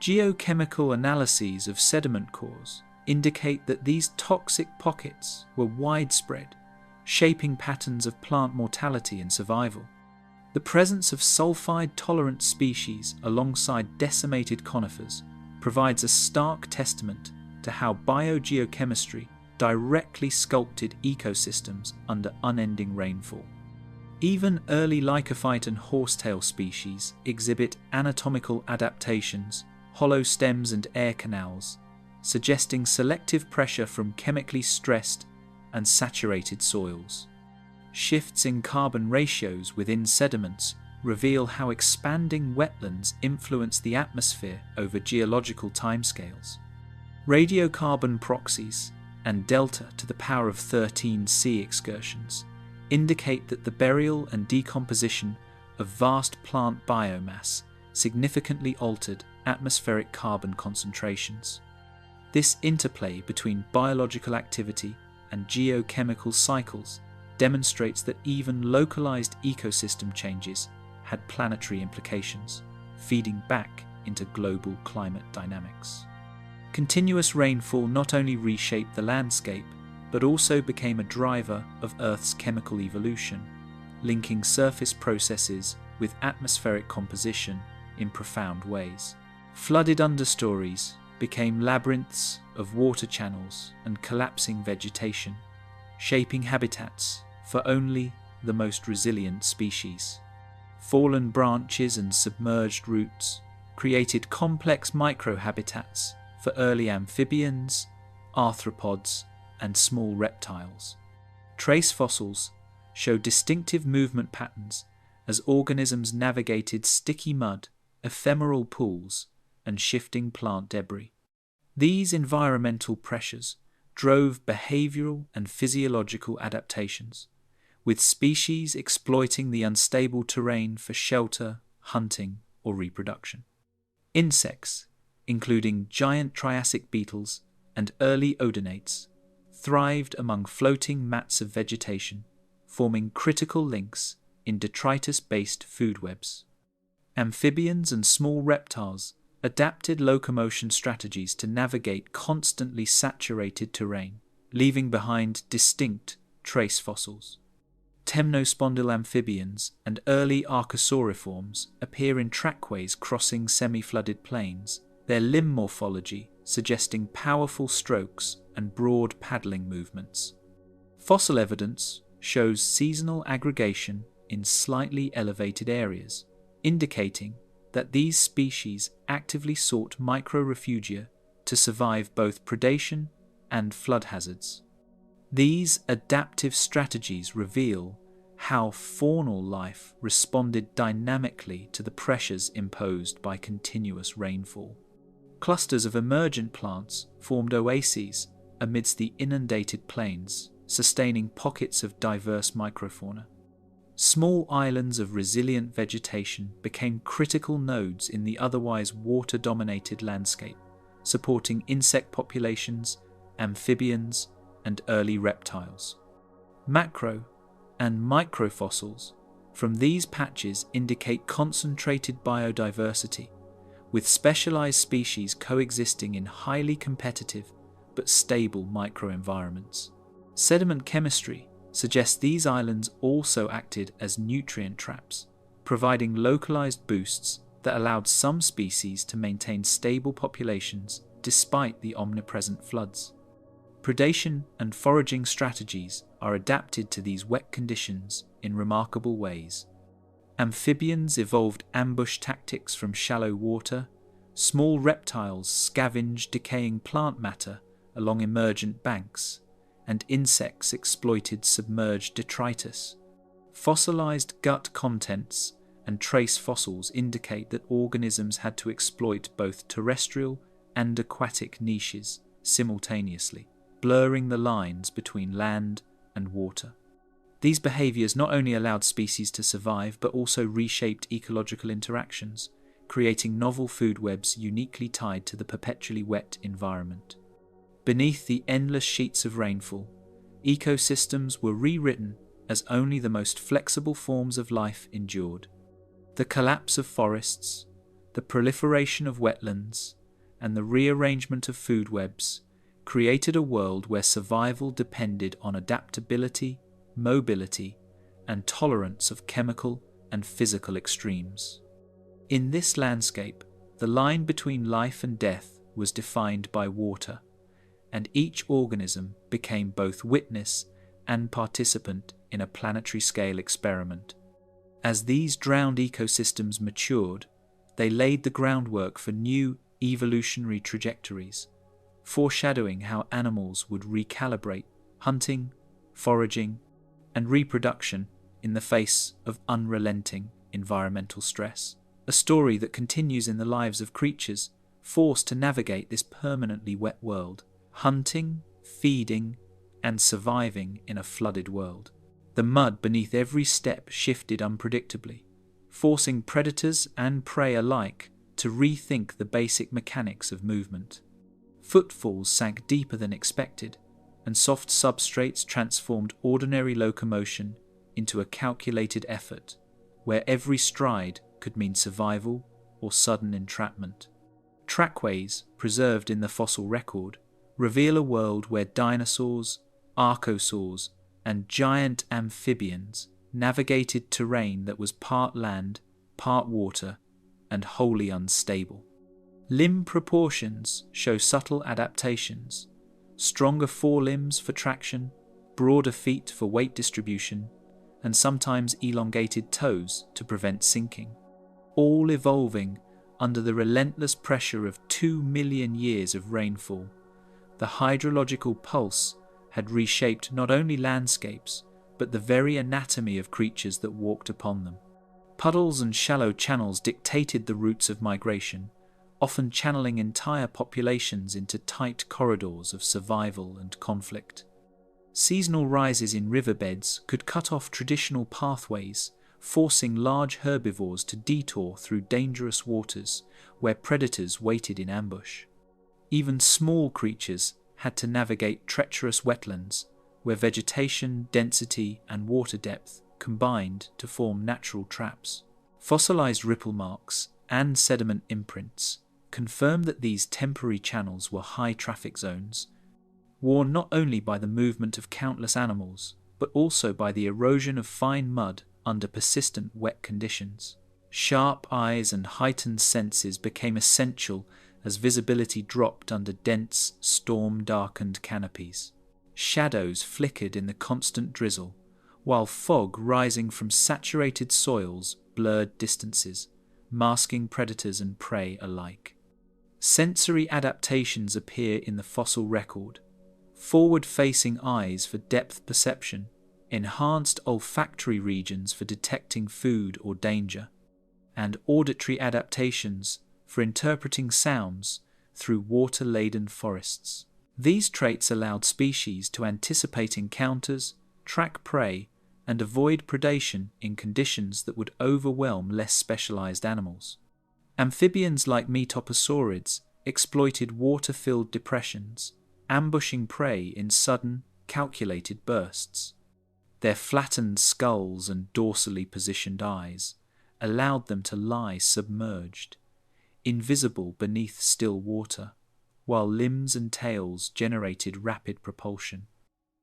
Geochemical analyses of sediment cores indicate that these toxic pockets were widespread, shaping patterns of plant mortality and survival. The presence of sulfide-tolerant species alongside decimated conifers provides a stark testament to how biogeochemistry directly sculpted ecosystems under unending rainfall. Even early lycophyte and horsetail species exhibit anatomical adaptations, hollow stems and air canals, suggesting selective pressure from chemically stressed and saturated soils. Shifts in carbon ratios within sediments reveal how expanding wetlands influence the atmosphere over geological timescales. Radiocarbon proxies and delta to the power of 13 sea excursions indicate that the burial and decomposition of vast plant biomass significantly altered atmospheric carbon concentrations. This interplay between biological activity and geochemical cycles demonstrates that even localized ecosystem changes had planetary implications, feeding back into global climate dynamics. Continuous rainfall not only reshaped the landscape, but also became a driver of Earth's chemical evolution, linking surface processes with atmospheric composition in profound ways. Flooded understories became labyrinths of water channels and collapsing vegetation, shaping habitats for only the most resilient species. Fallen branches and submerged roots created complex microhabitats for early amphibians, arthropods, and small reptiles. Trace fossils show distinctive movement patterns as organisms navigated sticky mud, ephemeral pools, and shifting plant debris. These environmental pressures drove behavioral and physiological adaptations, with species exploiting the unstable terrain for shelter, hunting, or reproduction. Insects, including giant Triassic beetles and early odonates, thrived among floating mats of vegetation, forming critical links in detritus-based food webs. Amphibians and small reptiles adapted locomotion strategies to navigate constantly saturated terrain, leaving behind distinct trace fossils. Temnospondyle amphibians and early archosauriforms appear in trackways crossing semi-flooded plains, their limb morphology suggesting powerful strokes and broad paddling movements. Fossil evidence shows seasonal aggregation in slightly elevated areas, indicating that these species actively sought micro-refugia to survive both predation and flood hazards. These adaptive strategies reveal how faunal life responded dynamically to the pressures imposed by continuous rainfall. Clusters of emergent plants formed oases amidst the inundated plains, sustaining pockets of diverse microfauna. Small islands of resilient vegetation became critical nodes in the otherwise water-dominated landscape, supporting insect populations, amphibians, and early reptiles. Macro and microfossils from these patches indicate concentrated biodiversity, with specialized species coexisting in highly competitive but stable microenvironments. Sediment chemistry suggests these islands also acted as nutrient traps, providing localized boosts that allowed some species to maintain stable populations despite the omnipresent floods. Predation and foraging strategies are adapted to these wet conditions in remarkable ways. Amphibians evolved ambush tactics from shallow water, small reptiles scavenged decaying plant matter along emergent banks, and insects exploited submerged detritus. Fossilized gut contents and trace fossils indicate that organisms had to exploit both terrestrial and aquatic niches simultaneously, blurring the lines between land and water. These behaviors not only allowed species to survive but also reshaped ecological interactions, creating novel food webs uniquely tied to the perpetually wet environment. Beneath the endless sheets of rainfall, ecosystems were rewritten as only the most flexible forms of life endured. The collapse of forests, the proliferation of wetlands, and the rearrangement of food webs created a world where survival depended on adaptability, mobility, and tolerance of chemical and physical extremes. In this landscape, the line between life and death was defined by water, and each organism became both witness and participant in a planetary-scale experiment. As these drowned ecosystems matured, they laid the groundwork for new evolutionary trajectories, foreshadowing how animals would recalibrate hunting, foraging, and reproduction in the face of unrelenting environmental stress. A story that continues in the lives of creatures forced to navigate this permanently wet world, hunting, feeding, and surviving in a flooded world. The mud beneath every step shifted unpredictably, forcing predators and prey alike to rethink the basic mechanics of movement. Footfalls sank deeper than expected, and soft substrates transformed ordinary locomotion into a calculated effort, where every stride could mean survival or sudden entrapment. Trackways, preserved in the fossil record, reveal a world where dinosaurs, archosaurs, and giant amphibians navigated terrain that was part land, part water, and wholly unstable. Limb proportions show subtle adaptations: stronger forelimbs for traction, broader feet for weight distribution, and sometimes elongated toes to prevent sinking, all evolving under the relentless pressure of 2 million years of rainfall. The hydrological pulse had reshaped not only landscapes, but the very anatomy of creatures that walked upon them. Puddles and shallow channels dictated the routes of migration, often channeling entire populations into tight corridors of survival and conflict. Seasonal rises in riverbeds could cut off traditional pathways, forcing large herbivores to detour through dangerous waters where predators waited in ambush. Even small creatures had to navigate treacherous wetlands where vegetation, density, and water depth combined to form natural traps. Fossilized ripple marks and sediment imprints confirm that these temporary channels were high traffic zones, worn not only by the movement of countless animals, but also by the erosion of fine mud under persistent wet conditions. Sharp eyes and heightened senses became essential as visibility dropped under dense, storm-darkened canopies. Shadows flickered in the constant drizzle, while fog rising from saturated soils blurred distances, masking predators and prey alike. Sensory adaptations appear in the fossil record: forward-facing eyes for depth perception, enhanced olfactory regions for detecting food or danger, and auditory adaptations for interpreting sounds through water-laden forests. These traits allowed species to anticipate encounters, track prey, and avoid predation in conditions that would overwhelm less specialized animals. Amphibians like metoposaurids exploited water-filled depressions, ambushing prey in sudden, calculated bursts. Their flattened skulls and dorsally positioned eyes allowed them to lie submerged, invisible beneath still water, while limbs and tails generated rapid propulsion.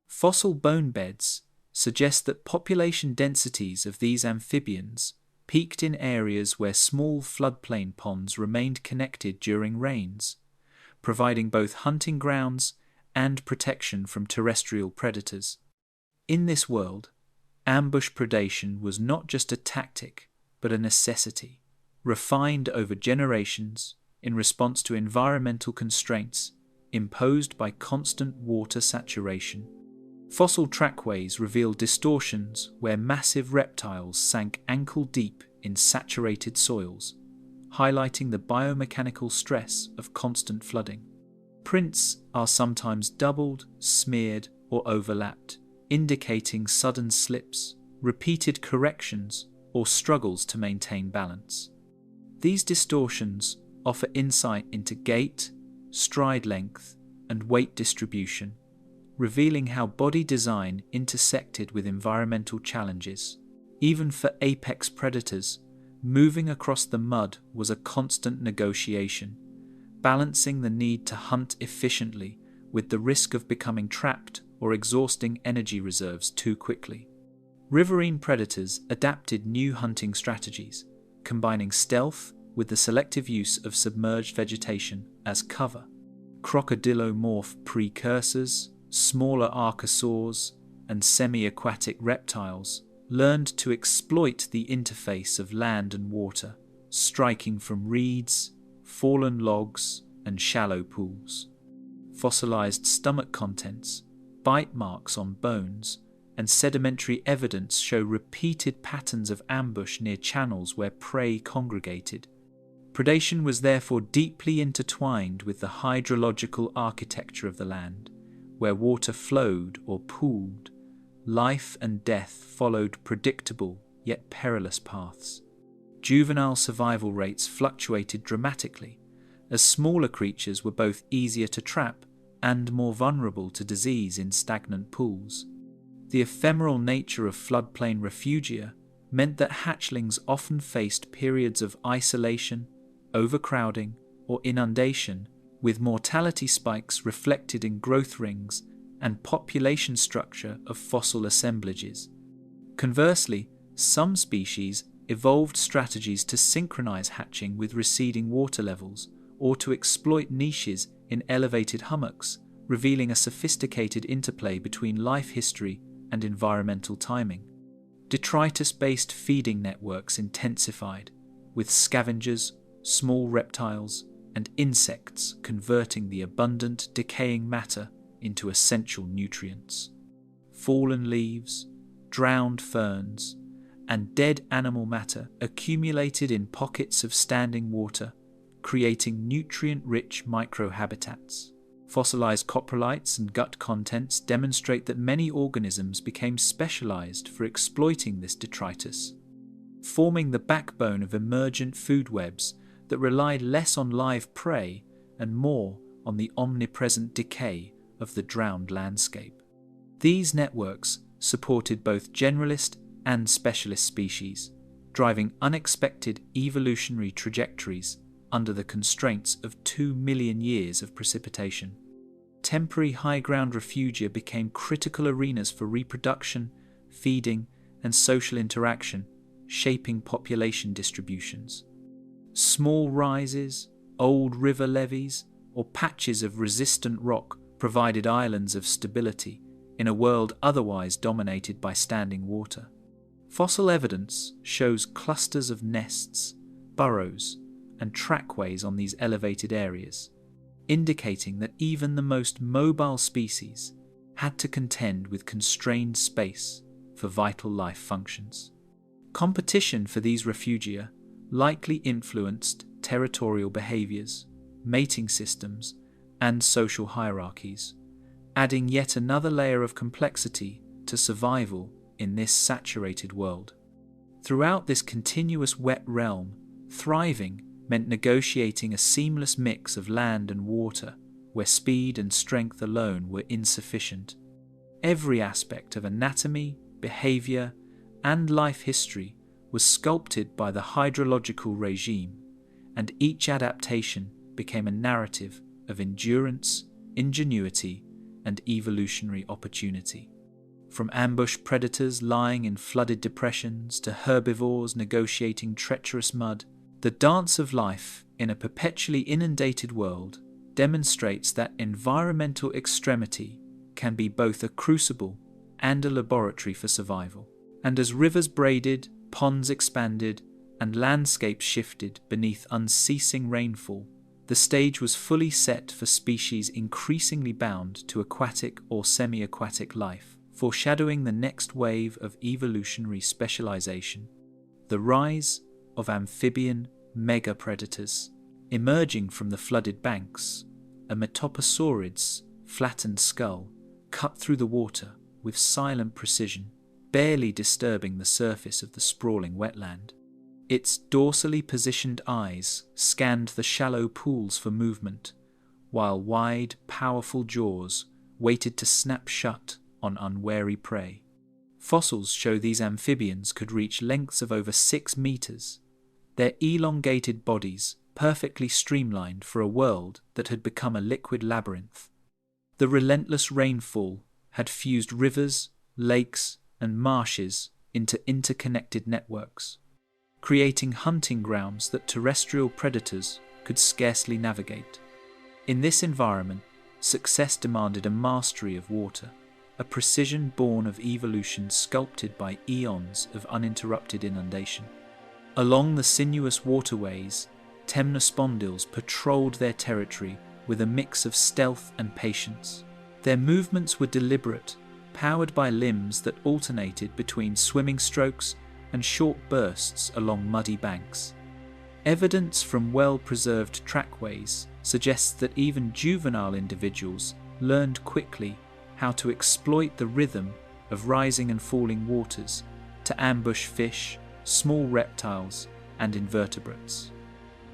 Fossil bone beds suggest that population densities of these amphibians peaked in areas where small floodplain ponds remained connected during rains, providing both hunting grounds and protection from terrestrial predators. In this world, ambush predation was not just a tactic, but a necessity, refined over generations in response to environmental constraints imposed by constant water saturation. Fossil trackways reveal distortions where massive reptiles sank ankle-deep in saturated soils, highlighting the biomechanical stress of constant flooding. Prints are sometimes doubled, smeared, or overlapped, indicating sudden slips, repeated corrections, or struggles to maintain balance. These distortions offer insight into gait, stride length, and weight distribution, revealing how body design intersected with environmental challenges. Even for apex predators, moving across the mud was a constant negotiation, balancing the need to hunt efficiently with the risk of becoming trapped or exhausting energy reserves too quickly. Riverine predators adapted new hunting strategies, combining stealth with the selective use of submerged vegetation as cover. Crocodilomorph precursors, smaller archosaurs, and semi-aquatic reptiles learned to exploit the interface of land and water, striking from reeds, fallen logs, and shallow pools. Fossilized stomach contents, bite marks on bones, and sedimentary evidence show repeated patterns of ambush near channels where prey congregated. Predation was therefore deeply intertwined with the hydrological architecture of the land. Where water flowed or pooled, life and death followed predictable yet perilous paths. Juvenile survival rates fluctuated dramatically, as smaller creatures were both easier to trap and more vulnerable to disease in stagnant pools. The ephemeral nature of floodplain refugia meant that hatchlings often faced periods of isolation, overcrowding, or inundation, with mortality spikes reflected in growth rings and population structure of fossil assemblages. Conversely, some species evolved strategies to synchronize hatching with receding water levels or to exploit niches in elevated hummocks, revealing a sophisticated interplay between life history and environmental timing. Detritus-based feeding networks intensified, with scavengers, small reptiles, and insects converting the abundant, decaying matter into essential nutrients. Fallen leaves, drowned ferns, and dead animal matter accumulated in pockets of standing water, creating nutrient-rich microhabitats. Fossilized coprolites and gut contents demonstrate that many organisms became specialized for exploiting this detritus, forming the backbone of emergent food webs that relied less on live prey and more on the omnipresent decay of the drowned landscape. These networks supported both generalist and specialist species, driving unexpected evolutionary trajectories under the constraints of 2 million years of precipitation. Temporary high-ground refugia became critical arenas for reproduction, feeding, and social interaction, shaping population distributions. Small rises, old river levees, or patches of resistant rock provided islands of stability in a world otherwise dominated by standing water. Fossil evidence shows clusters of nests, burrows, and trackways on these elevated areas, indicating that even the most mobile species had to contend with constrained space for vital life functions. Competition for these refugia likely influenced territorial behaviors, mating systems, and social hierarchies, adding yet another layer of complexity to survival in this saturated world. Throughout this continuous wet realm, thriving meant negotiating a seamless mix of land and water, where speed and strength alone were insufficient. Every aspect of anatomy, behavior, and life history was sculpted by the hydrological regime, and each adaptation became a narrative of endurance, ingenuity, and evolutionary opportunity. From ambush predators lying in flooded depressions to herbivores negotiating treacherous mud, the dance of life in a perpetually inundated world demonstrates that environmental extremity can be both a crucible and a laboratory for survival. And as rivers braided, ponds expanded, and landscapes shifted beneath unceasing rainfall, the stage was fully set for species increasingly bound to aquatic or semi-aquatic life, foreshadowing the next wave of evolutionary specialization. The rise of amphibian megapredators. Emerging from the flooded banks, a metopusaurid's flattened skull cut through the water with silent precision, barely disturbing the surface of the sprawling wetland. Its dorsally positioned eyes scanned the shallow pools for movement, while wide, powerful jaws waited to snap shut on unwary prey. Fossils show these amphibians could reach lengths of over 6 meters, their elongated bodies perfectly streamlined for a world that had become a liquid labyrinth. The relentless rainfall had fused rivers, lakes, and marshes into interconnected networks, creating hunting grounds that terrestrial predators could scarcely navigate. In this environment, success demanded a mastery of water, a precision born of evolution sculpted by eons of uninterrupted inundation. Along the sinuous waterways, temnospondyls patrolled their territory with a mix of stealth and patience. Their movements were deliberate, powered by limbs that alternated between swimming strokes and short bursts along muddy banks. Evidence from well-preserved trackways suggests that even juvenile individuals learned quickly how to exploit the rhythm of rising and falling waters to ambush fish, small reptiles, and invertebrates.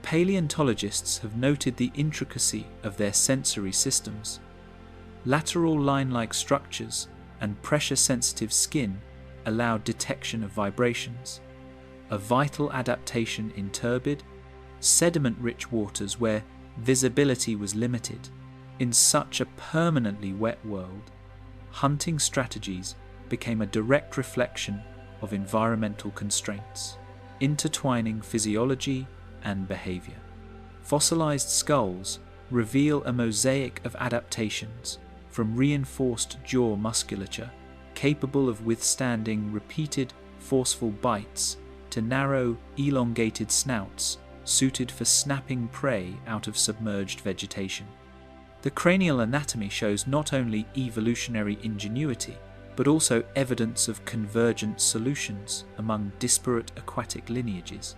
Paleontologists have noted the intricacy of their sensory systems. Lateral line-like structures and pressure-sensitive skin allowed detection of vibrations, a vital adaptation in turbid, sediment-rich waters where visibility was limited. In such a permanently wet world, hunting strategies became a direct reflection of environmental constraints, intertwining physiology and behavior. Fossilized skulls reveal a mosaic of adaptations, from reinforced jaw musculature capable of withstanding repeated, forceful bites to narrow, elongated snouts suited for snapping prey out of submerged vegetation. The cranial anatomy shows not only evolutionary ingenuity, but also evidence of convergent solutions among disparate aquatic lineages.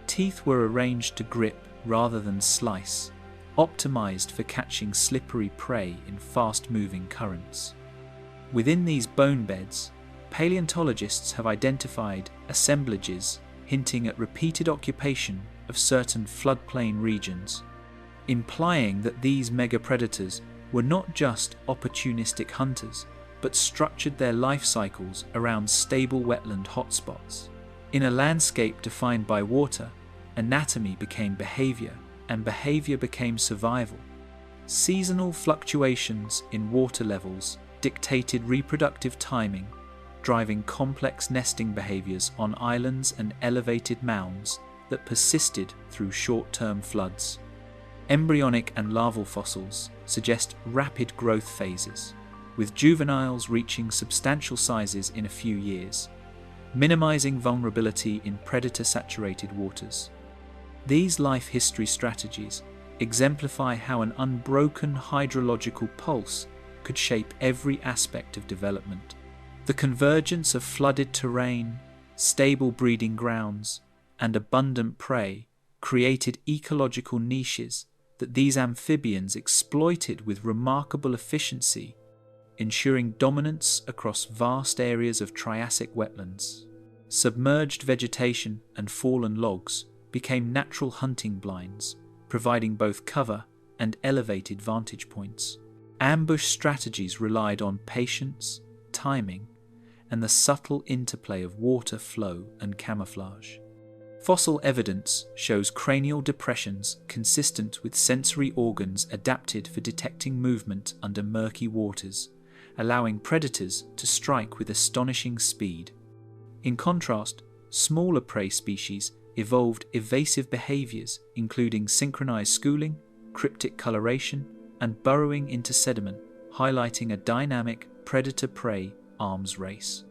Teeth were arranged to grip rather than slice, optimized for catching slippery prey in fast-moving currents. Within these bone beds, paleontologists have identified assemblages hinting at repeated occupation of certain floodplain regions, implying that these megapredators were not just opportunistic hunters, but structured their life cycles around stable wetland hotspots. In a landscape defined by water, anatomy became behavior, and behavior became survival. Seasonal fluctuations in water levels dictated reproductive timing, driving complex nesting behaviors on islands and elevated mounds that persisted through short-term floods. Embryonic and larval fossils suggest rapid growth phases, with juveniles reaching substantial sizes in a few years, minimizing vulnerability in predator-saturated waters. These life history strategies exemplify how an unbroken hydrological pulse could shape every aspect of development. The convergence of flooded terrain, stable breeding grounds, and abundant prey created ecological niches that these amphibians exploited with remarkable efficiency, ensuring dominance across vast areas of Triassic wetlands. Submerged vegetation and fallen logs became natural hunting blinds, providing both cover and elevated vantage points. Ambush strategies relied on patience, timing, and the subtle interplay of water flow and camouflage. Fossil evidence shows cranial depressions consistent with sensory organs adapted for detecting movement under murky waters, allowing predators to strike with astonishing speed. In contrast, smaller prey species evolved evasive behaviors, including synchronized schooling, cryptic coloration, and burrowing into sediment, highlighting a dynamic predator-prey arms race.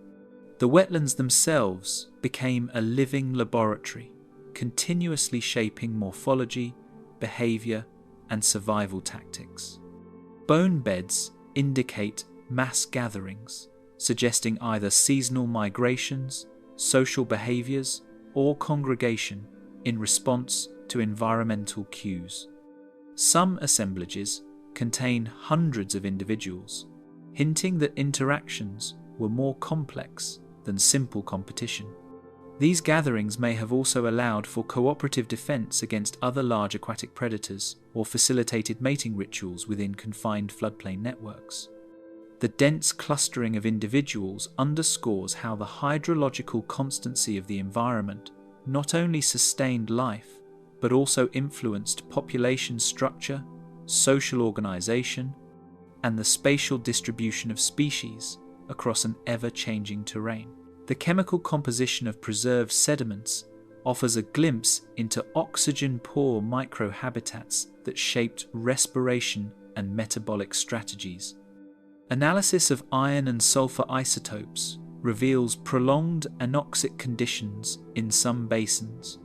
The wetlands themselves became a living laboratory, continuously shaping morphology, behavior, and survival tactics. Bone beds indicate mass gatherings, suggesting either seasonal migrations, social behaviors, or congregation in response to environmental cues. Some assemblages contain hundreds of individuals, hinting that interactions were more complex than simple competition. These gatherings may have also allowed for cooperative defense against other large aquatic predators or facilitated mating rituals within confined floodplain networks. The dense clustering of individuals underscores how the hydrological constancy of the environment not only sustained life, but also influenced population structure, social organization, and the spatial distribution of species across an ever-changing terrain. The chemical composition of preserved sediments offers a glimpse into oxygen-poor microhabitats that shaped respiration and metabolic strategies. Analysis of iron and sulfur isotopes reveals prolonged anoxic conditions in some basins,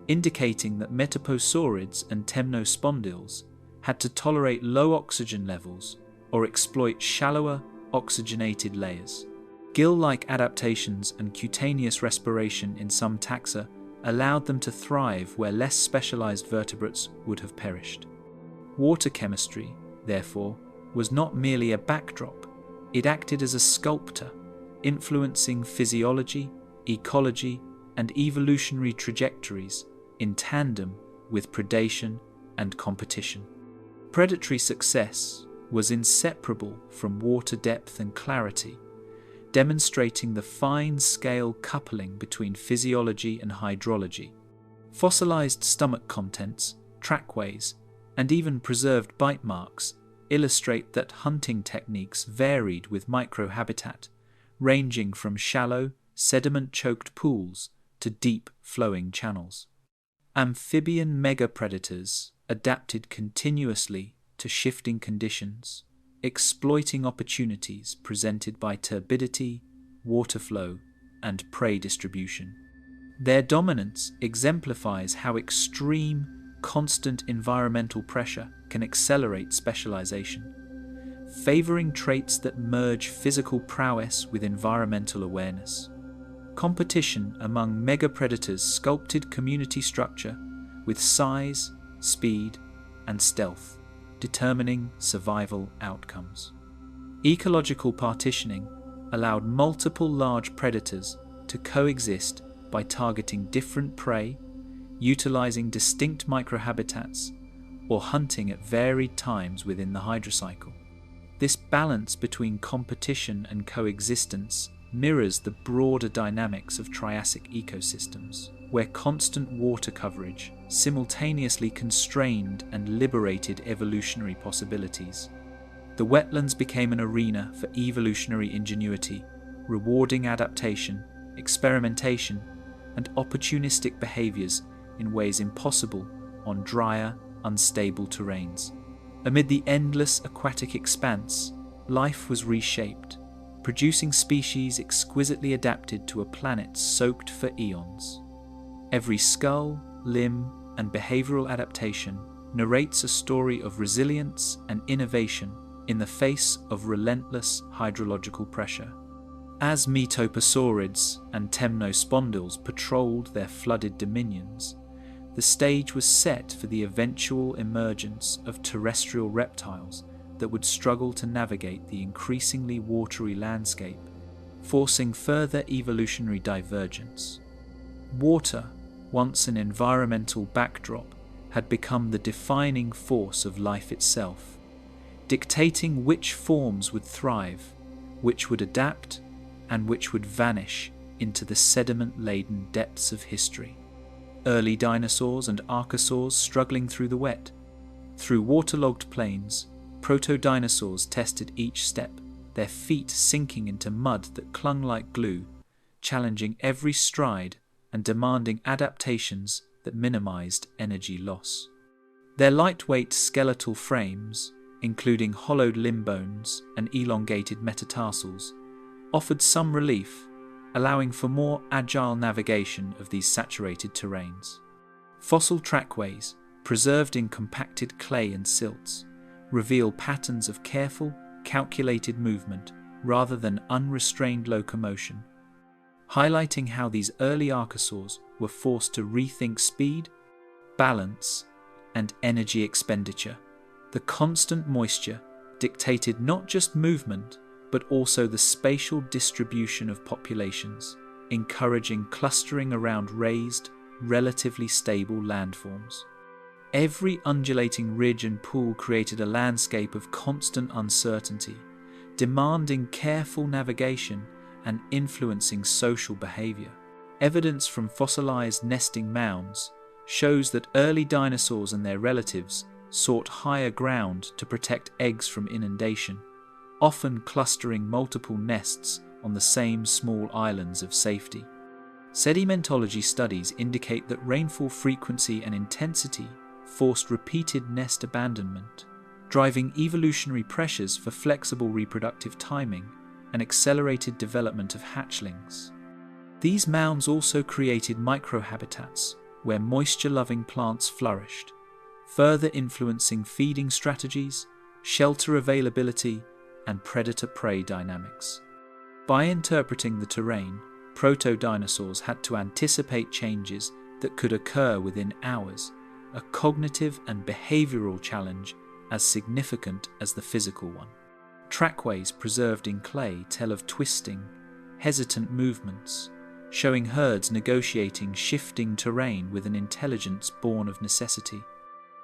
indicating that metaposaurids and temnospondyls had to tolerate low oxygen levels or exploit shallower, oxygenated layers. Gill-like adaptations and cutaneous respiration in some taxa allowed them to thrive where less specialized vertebrates would have perished. Water chemistry, therefore, was not merely a backdrop, it acted as a sculptor, influencing physiology, ecology, and evolutionary trajectories in tandem with predation and competition. Predatory success was inseparable from water depth and clarity, demonstrating the fine-scale coupling between physiology and hydrology. Fossilized stomach contents, trackways, and even preserved bite marks illustrate that hunting techniques varied with microhabitat, ranging from shallow, sediment-choked pools to deep, flowing channels. Amphibian megapredators adapted continuously to shifting conditions, exploiting opportunities presented by turbidity, water flow, and prey distribution. Their dominance exemplifies how extreme, constant environmental pressure can accelerate specialization, favoring traits that merge physical prowess with environmental awareness. Competition among megapredators sculpted community structure with size, speed, and stealth, determining survival outcomes. Ecological partitioning allowed multiple large predators to coexist by targeting different prey, utilizing distinct microhabitats, or hunting at varied times within the hydrocycle. This balance between competition and coexistence mirrors the broader dynamics of Triassic ecosystems, where constant water coverage simultaneously constrained and liberated evolutionary possibilities. The wetlands became an arena for evolutionary ingenuity, rewarding adaptation, experimentation, and opportunistic behaviors in ways impossible on drier, unstable terrains. Amid the endless aquatic expanse, life was reshaped, producing species exquisitely adapted to a planet soaked for eons. Every skull, limb, and behavioral adaptation narrates a story of resilience and innovation in the face of relentless hydrological pressure. As metoposaurids and temnospondyls patrolled their flooded dominions, the stage was set for the eventual emergence of terrestrial reptiles that would struggle to navigate the increasingly watery landscape, forcing further evolutionary divergence. Water, once an environmental backdrop, had become the defining force of life itself, dictating which forms would thrive, which would adapt, and which would vanish into the sediment-laden depths of history. Early dinosaurs and archosaurs struggling through the wet. Through waterlogged plains, proto-dinosaurs tested each step, their feet sinking into mud that clung like glue, challenging every stride and demanding adaptations that minimized energy loss. Their lightweight skeletal frames, including hollowed limb bones and elongated metatarsals, offered some relief, allowing for more agile navigation of these saturated terrains. Fossil trackways, preserved in compacted clay and silts, reveal patterns of careful, calculated movement rather than unrestrained locomotion, highlighting how these early archosaurs were forced to rethink speed, balance, and energy expenditure. The constant moisture dictated not just movement, but also the spatial distribution of populations, encouraging clustering around raised, relatively stable landforms. Every undulating ridge and pool created a landscape of constant uncertainty, demanding careful navigation and influencing social behavior. Evidence from fossilized nesting mounds shows that early dinosaurs and their relatives sought higher ground to protect eggs from inundation, often clustering multiple nests on the same small islands of safety. Sedimentology studies indicate that rainfall frequency and intensity forced repeated nest abandonment, driving evolutionary pressures for flexible reproductive timing and accelerated development of hatchlings. These mounds also created microhabitats where moisture-loving plants flourished, further influencing feeding strategies, shelter availability, and predator-prey dynamics. By interpreting the terrain, proto-dinosaurs had to anticipate changes that could occur within hours, a cognitive and behavioral challenge as significant as the physical one. Trackways preserved in clay tell of twisting, hesitant movements, showing herds negotiating shifting terrain with an intelligence born of necessity.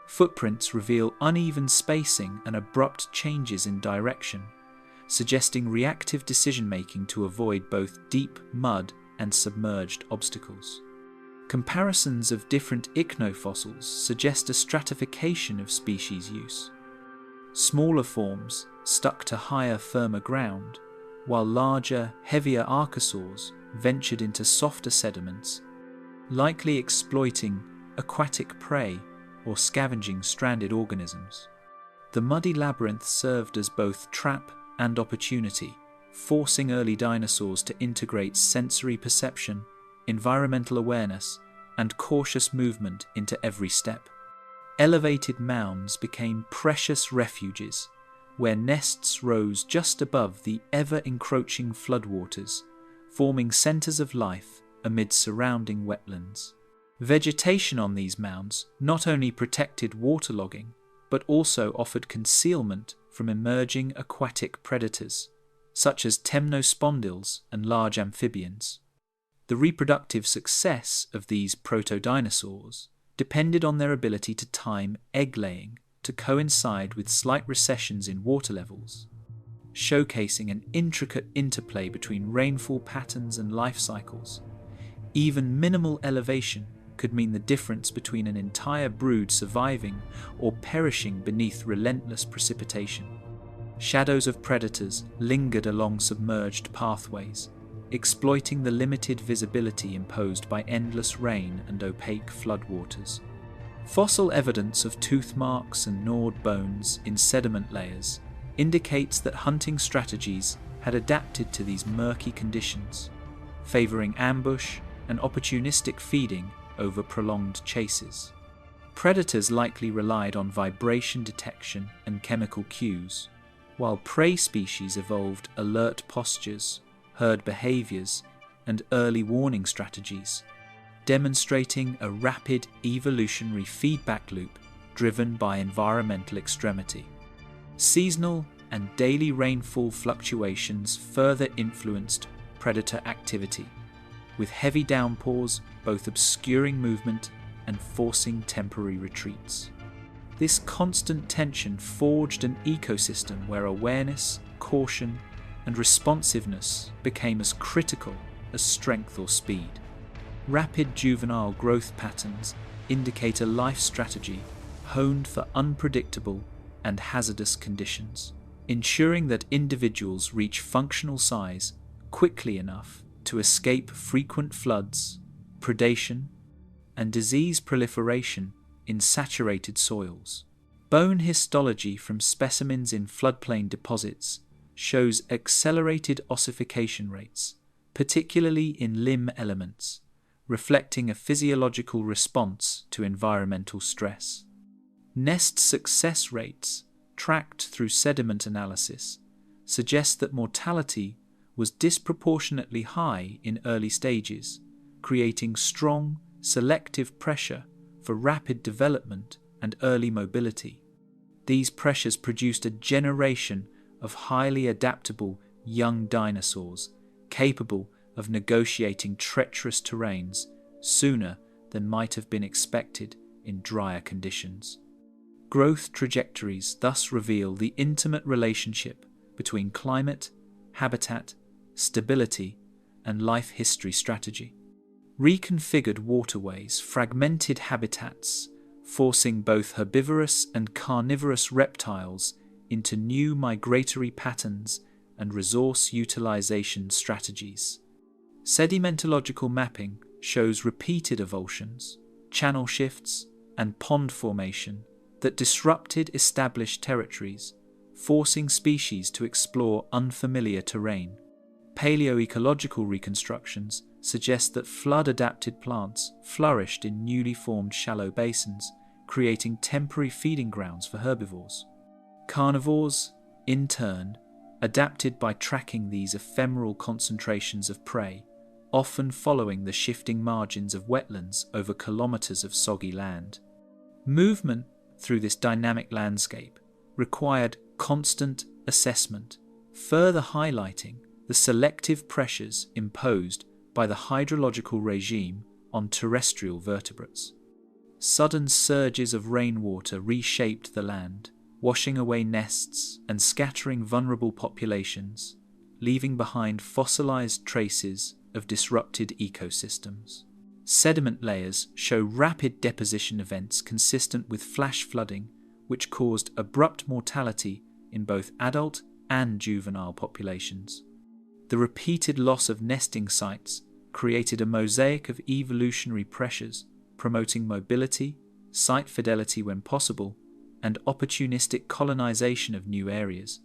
Footprints reveal uneven spacing and abrupt changes in direction, suggesting reactive decision-making to avoid both deep mud and submerged obstacles. Comparisons of different ichnofossils suggest a stratification of species use. Smaller forms stuck to higher, firmer ground, while larger, heavier archosaurs ventured into softer sediments, likely exploiting aquatic prey or scavenging stranded organisms. The muddy labyrinth served as both trap and opportunity, forcing early dinosaurs to integrate sensory perception, environmental awareness, and cautious movement into every step. Elevated mounds became precious refuges, where nests rose just above the ever-encroaching floodwaters, forming centres of life amid surrounding wetlands. Vegetation on these mounds not only protected waterlogging, but also offered concealment from emerging aquatic predators, such as temnospondyls and large amphibians. The reproductive success of these proto-dinosaurs depended on their ability to time egg-laying to coincide with slight recessions in water levels, showcasing an intricate interplay between rainfall patterns and life cycles. Even minimal elevation could mean the difference between an entire brood surviving or perishing beneath relentless precipitation. Shadows of predators lingered along submerged pathways, exploiting the limited visibility imposed by endless rain and opaque floodwaters. Fossil evidence of tooth marks and gnawed bones in sediment layers indicates that hunting strategies had adapted to these murky conditions, favouring ambush and opportunistic feeding over prolonged chases. Predators likely relied on vibration detection and chemical cues, while prey species evolved alert postures, herd behaviours, and early warning strategies, demonstrating a rapid evolutionary feedback loop driven by environmental extremity. Seasonal and daily rainfall fluctuations further influenced predator activity, with heavy downpours both obscuring movement and forcing temporary retreats. This constant tension forged an ecosystem where awareness, caution, and responsiveness became as critical as strength or speed. Rapid juvenile growth patterns indicate a life strategy honed for unpredictable and hazardous conditions, ensuring that individuals reach functional size quickly enough to escape frequent floods, predation, and disease proliferation in saturated soils. Bone histology from specimens in floodplain deposits shows accelerated ossification rates, particularly in limb elements, reflecting a physiological response to environmental stress. Nest success rates, tracked through sediment analysis, suggest that mortality was disproportionately high in early stages, creating strong, selective pressure for rapid development and early mobility. These pressures produced a generation of highly adaptable young dinosaurs capable of negotiating treacherous terrains sooner than might have been expected in drier conditions. Growth trajectories thus reveal the intimate relationship between climate, habitat, stability, and life history strategy. Reconfigured waterways fragmented habitats, forcing both herbivorous and carnivorous reptiles into new migratory patterns and resource utilization strategies. Sedimentological mapping shows repeated avulsions, channel shifts, and pond formation that disrupted established territories, forcing species to explore unfamiliar terrain. Paleoecological reconstructions suggest that flood-adapted plants flourished in newly formed shallow basins, creating temporary feeding grounds for herbivores. Carnivores, in turn, adapted by tracking these ephemeral concentrations of prey, often following the shifting margins of wetlands over kilometers of soggy land. Movement through this dynamic landscape required constant assessment, further highlighting the selective pressures imposed by the hydrological regime on terrestrial vertebrates. Sudden surges of rainwater reshaped the land, washing away nests and scattering vulnerable populations, leaving behind fossilized traces of disrupted ecosystems. Sediment layers show rapid deposition events consistent with flash flooding, which caused abrupt mortality in both adult and juvenile populations. The repeated loss of nesting sites created a mosaic of evolutionary pressures, promoting mobility, site fidelity when possible, and opportunistic colonization of new areas.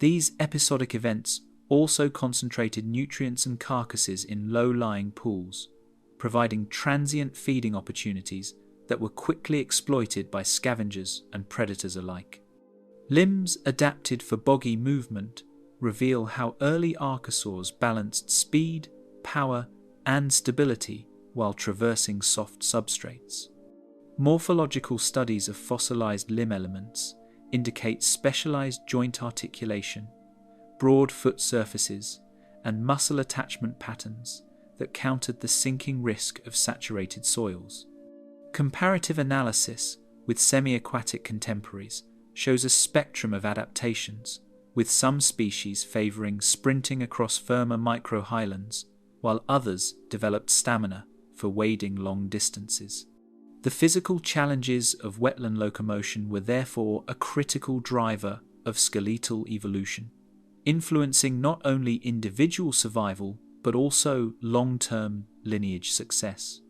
These episodic events also concentrated nutrients and carcasses in low-lying pools, providing transient feeding opportunities that were quickly exploited by scavengers and predators alike. Limbs adapted for boggy movement reveal how early archosaurs balanced speed, power, and stability while traversing soft substrates. Morphological studies of fossilized limb elements indicate specialized joint articulation, broad foot surfaces, and muscle attachment patterns that countered the sinking risk of saturated soils. Comparative analysis with semi-aquatic contemporaries shows a spectrum of adaptations, with some species favoring sprinting across firmer micro-highlands, while others developed stamina for wading long distances. The physical challenges of wetland locomotion were therefore a critical driver of skeletal evolution, influencing not only individual survival but also long-term lineage success.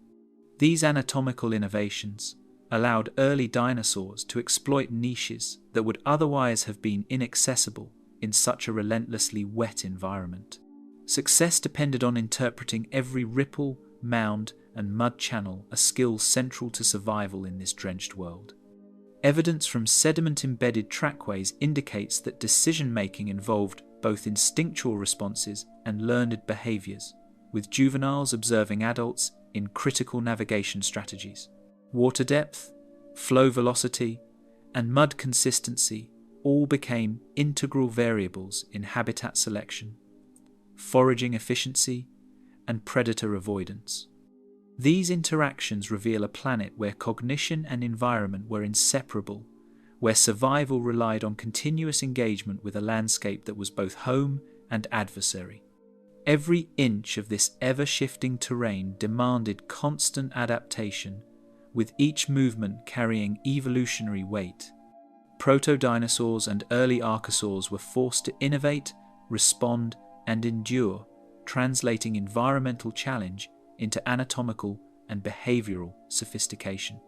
These anatomical innovations allowed early dinosaurs to exploit niches that would otherwise have been inaccessible in such a relentlessly wet environment. Success depended on interpreting every ripple, mound, and mud channel, a skill central to survival in this drenched world. Evidence from sediment-embedded trackways indicates that decision-making involved both instinctual responses and learned behaviors, with juveniles observing adults in critical navigation strategies. Water depth, flow velocity, and mud consistency all became integral variables in habitat selection, foraging efficiency, and predator avoidance. These interactions reveal a planet where cognition and environment were inseparable, where survival relied on continuous engagement with a landscape that was both home and adversary. Every inch of this ever-shifting terrain demanded constant adaptation, with each movement carrying evolutionary weight. Proto-dinosaurs and early archosaurs were forced to innovate, respond, and endure, translating environmental challenge into anatomical and behavioral sophistication.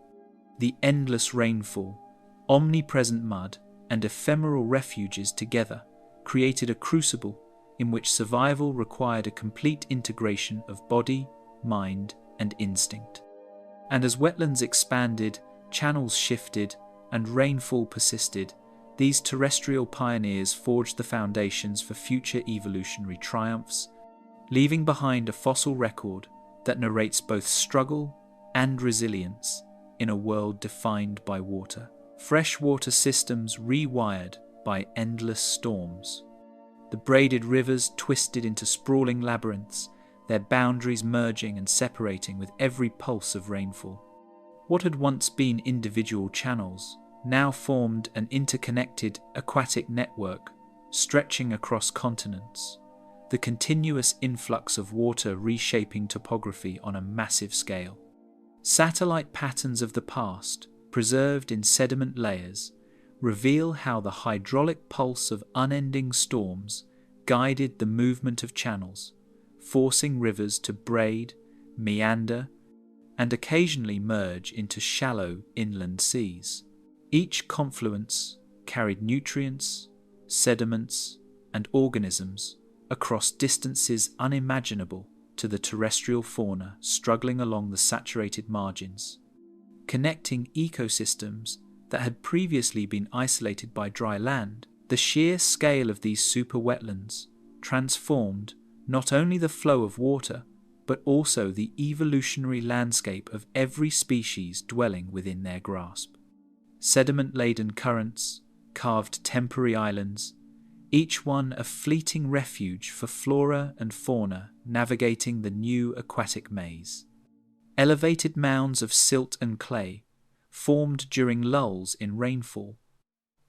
The endless rainfall, omnipresent mud, and ephemeral refuges together created a crucible in which survival required a complete integration of body, mind, and instinct. And as wetlands expanded, channels shifted, and rainfall persisted, these terrestrial pioneers forged the foundations for future evolutionary triumphs, leaving behind a fossil record that narrates both struggle and resilience in a world defined by water. Freshwater systems rewired by endless storms. The braided rivers twisted into sprawling labyrinths, their boundaries merging and separating with every pulse of rainfall. What had once been individual channels now formed an interconnected aquatic network stretching across continents, the continuous influx of water reshaping topography on a massive scale. Satellite patterns of the past, preserved in sediment layers, reveal how the hydraulic pulse of unending storms guided the movement of channels, forcing rivers to braid, meander, and occasionally merge into shallow inland seas. Each confluence carried nutrients, sediments, and organisms across distances unimaginable to the terrestrial fauna struggling along the saturated margins, connecting ecosystems that had previously been isolated by dry land. The sheer scale of these super wetlands transformed not only the flow of water, but also the evolutionary landscape of every species dwelling within their grasp. Sediment-laden currents carved temporary islands, each one a fleeting refuge for flora and fauna navigating the new aquatic maze. Elevated mounds of silt and clay, formed during lulls in rainfall,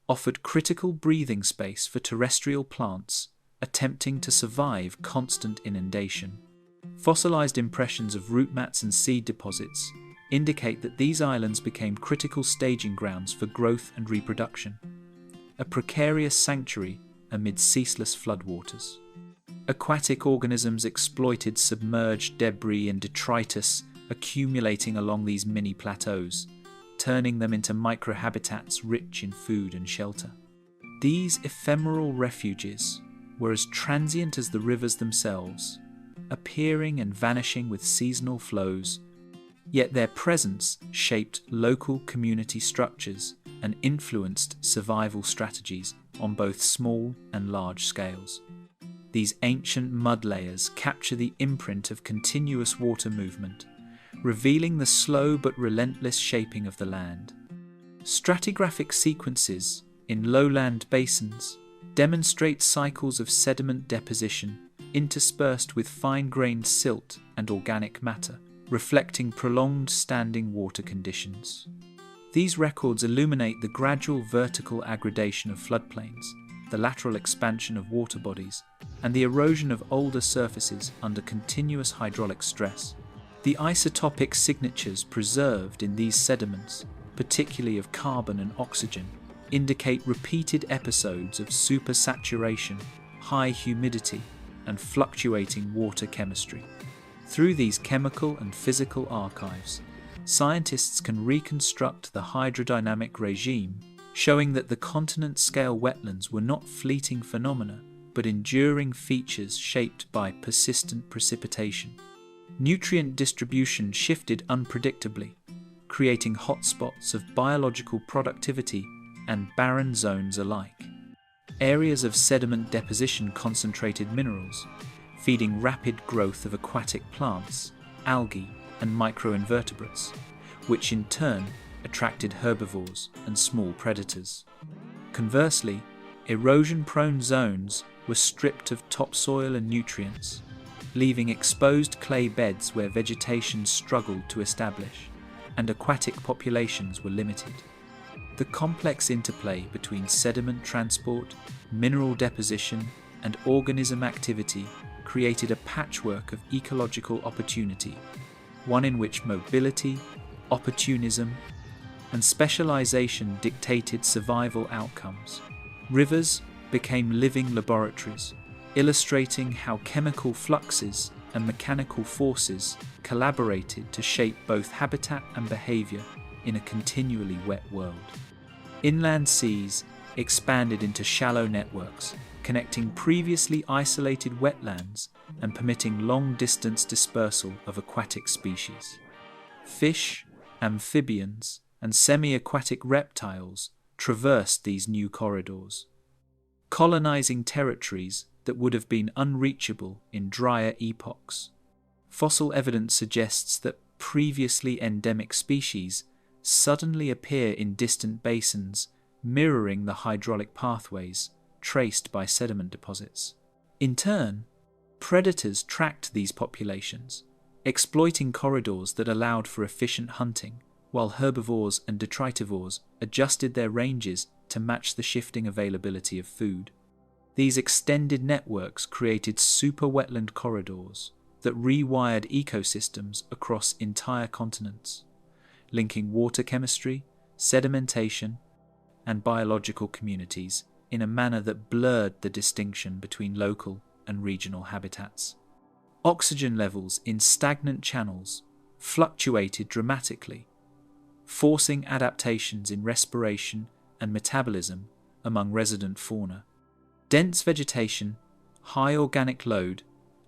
offered critical breathing space for terrestrial plants attempting to survive constant inundation. Fossilized impressions of root mats and seed deposits indicate that these islands became critical staging grounds for growth and reproduction, a precarious sanctuary amid ceaseless floodwaters. Aquatic organisms exploited submerged debris and detritus accumulating along these mini plateaus, turning them into microhabitats rich in food and shelter. These ephemeral refuges were as transient as the rivers themselves, appearing and vanishing with seasonal flows, yet their presence shaped local community structures and influenced survival strategies on both small and large scales. These ancient mud layers capture the imprint of continuous water movement, revealing the slow but relentless shaping of the land. Stratigraphic sequences in lowland basins demonstrate cycles of sediment deposition interspersed with fine-grained silt and organic matter, reflecting prolonged standing water conditions. These records illuminate the gradual vertical aggradation of floodplains, the lateral expansion of water bodies, and the erosion of older surfaces under continuous hydraulic stress. The isotopic signatures preserved in these sediments, particularly of carbon and oxygen, indicate repeated episodes of supersaturation, high humidity, and fluctuating water chemistry. Through these chemical and physical archives, scientists can reconstruct the hydrodynamic regime, showing that the continent-scale wetlands were not fleeting phenomena, but enduring features shaped by persistent precipitation. Nutrient distribution shifted unpredictably, creating hotspots of biological productivity and barren zones alike. Areas of sediment deposition concentrated minerals, feeding rapid growth of aquatic plants, algae, and microinvertebrates, which in turn attracted herbivores and small predators. Conversely, erosion-prone zones were stripped of topsoil and nutrients, leaving exposed clay beds where vegetation struggled to establish, and aquatic populations were limited. The complex interplay between sediment transport, mineral deposition, and organism activity created a patchwork of ecological opportunity, one in which mobility, opportunism, and specialization dictated survival outcomes. Rivers became living laboratories, illustrating how chemical fluxes and mechanical forces collaborated to shape both habitat and behavior in a continually wet world. Inland seas expanded into shallow networks, connecting previously isolated wetlands and permitting long-distance dispersal of aquatic species. Fish, amphibians, and semi-aquatic reptiles traversed these new corridors, colonizing territories that would have been unreachable in drier epochs. Fossil evidence suggests that previously endemic species suddenly appear in distant basins, mirroring the hydraulic pathways traced by sediment deposits. In turn, predators tracked these populations, exploiting corridors that allowed for efficient hunting, while herbivores and detritivores adjusted their ranges to match the shifting availability of food. These extended networks created super wetland corridors that rewired ecosystems across entire continents, linking water chemistry, sedimentation, and biological communities in a manner that blurred the distinction between local and regional habitats. Oxygen levels in stagnant channels fluctuated dramatically, forcing adaptations in respiration and metabolism among resident fauna. Dense vegetation, high organic load,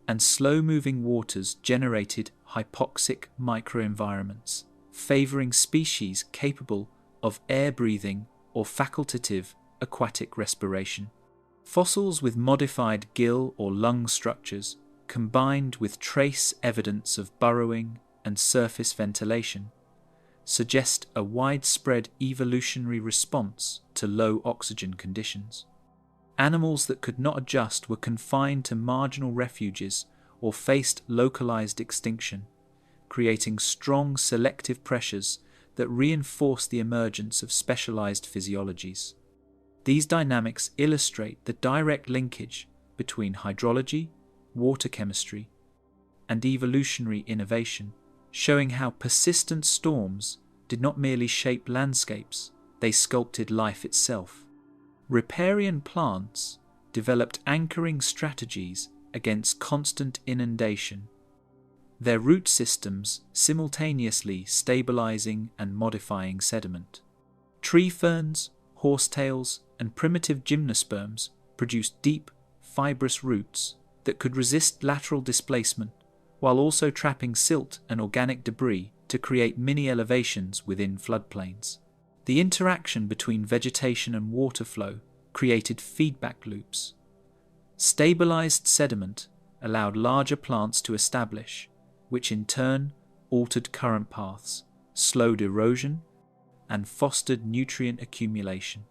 and slow-moving waters generated hypoxic microenvironments, favouring species capable of air-breathing or facultative aquatic respiration. Fossils with modified gill or lung structures, combined with trace evidence of burrowing and surface ventilation, suggest a widespread evolutionary response to low oxygen conditions. Animals that could not adjust were confined to marginal refuges or faced localized extinction, creating strong selective pressures that reinforce the emergence of specialized physiologies. These dynamics illustrate the direct linkage between hydrology, water chemistry, and evolutionary innovation, showing how persistent storms did not merely shape landscapes, they sculpted life itself. Riparian plants developed anchoring strategies against constant inundation, their root systems simultaneously stabilizing and modifying sediment. Tree ferns, horsetails, and primitive gymnosperms produced deep, fibrous roots that could resist lateral displacement while also trapping silt and organic debris to create mini-elevations within floodplains. The interaction between vegetation and water flow created feedback loops. Stabilized sediment allowed larger plants to establish, which in turn altered current paths, slowed erosion, and fostered nutrient accumulation.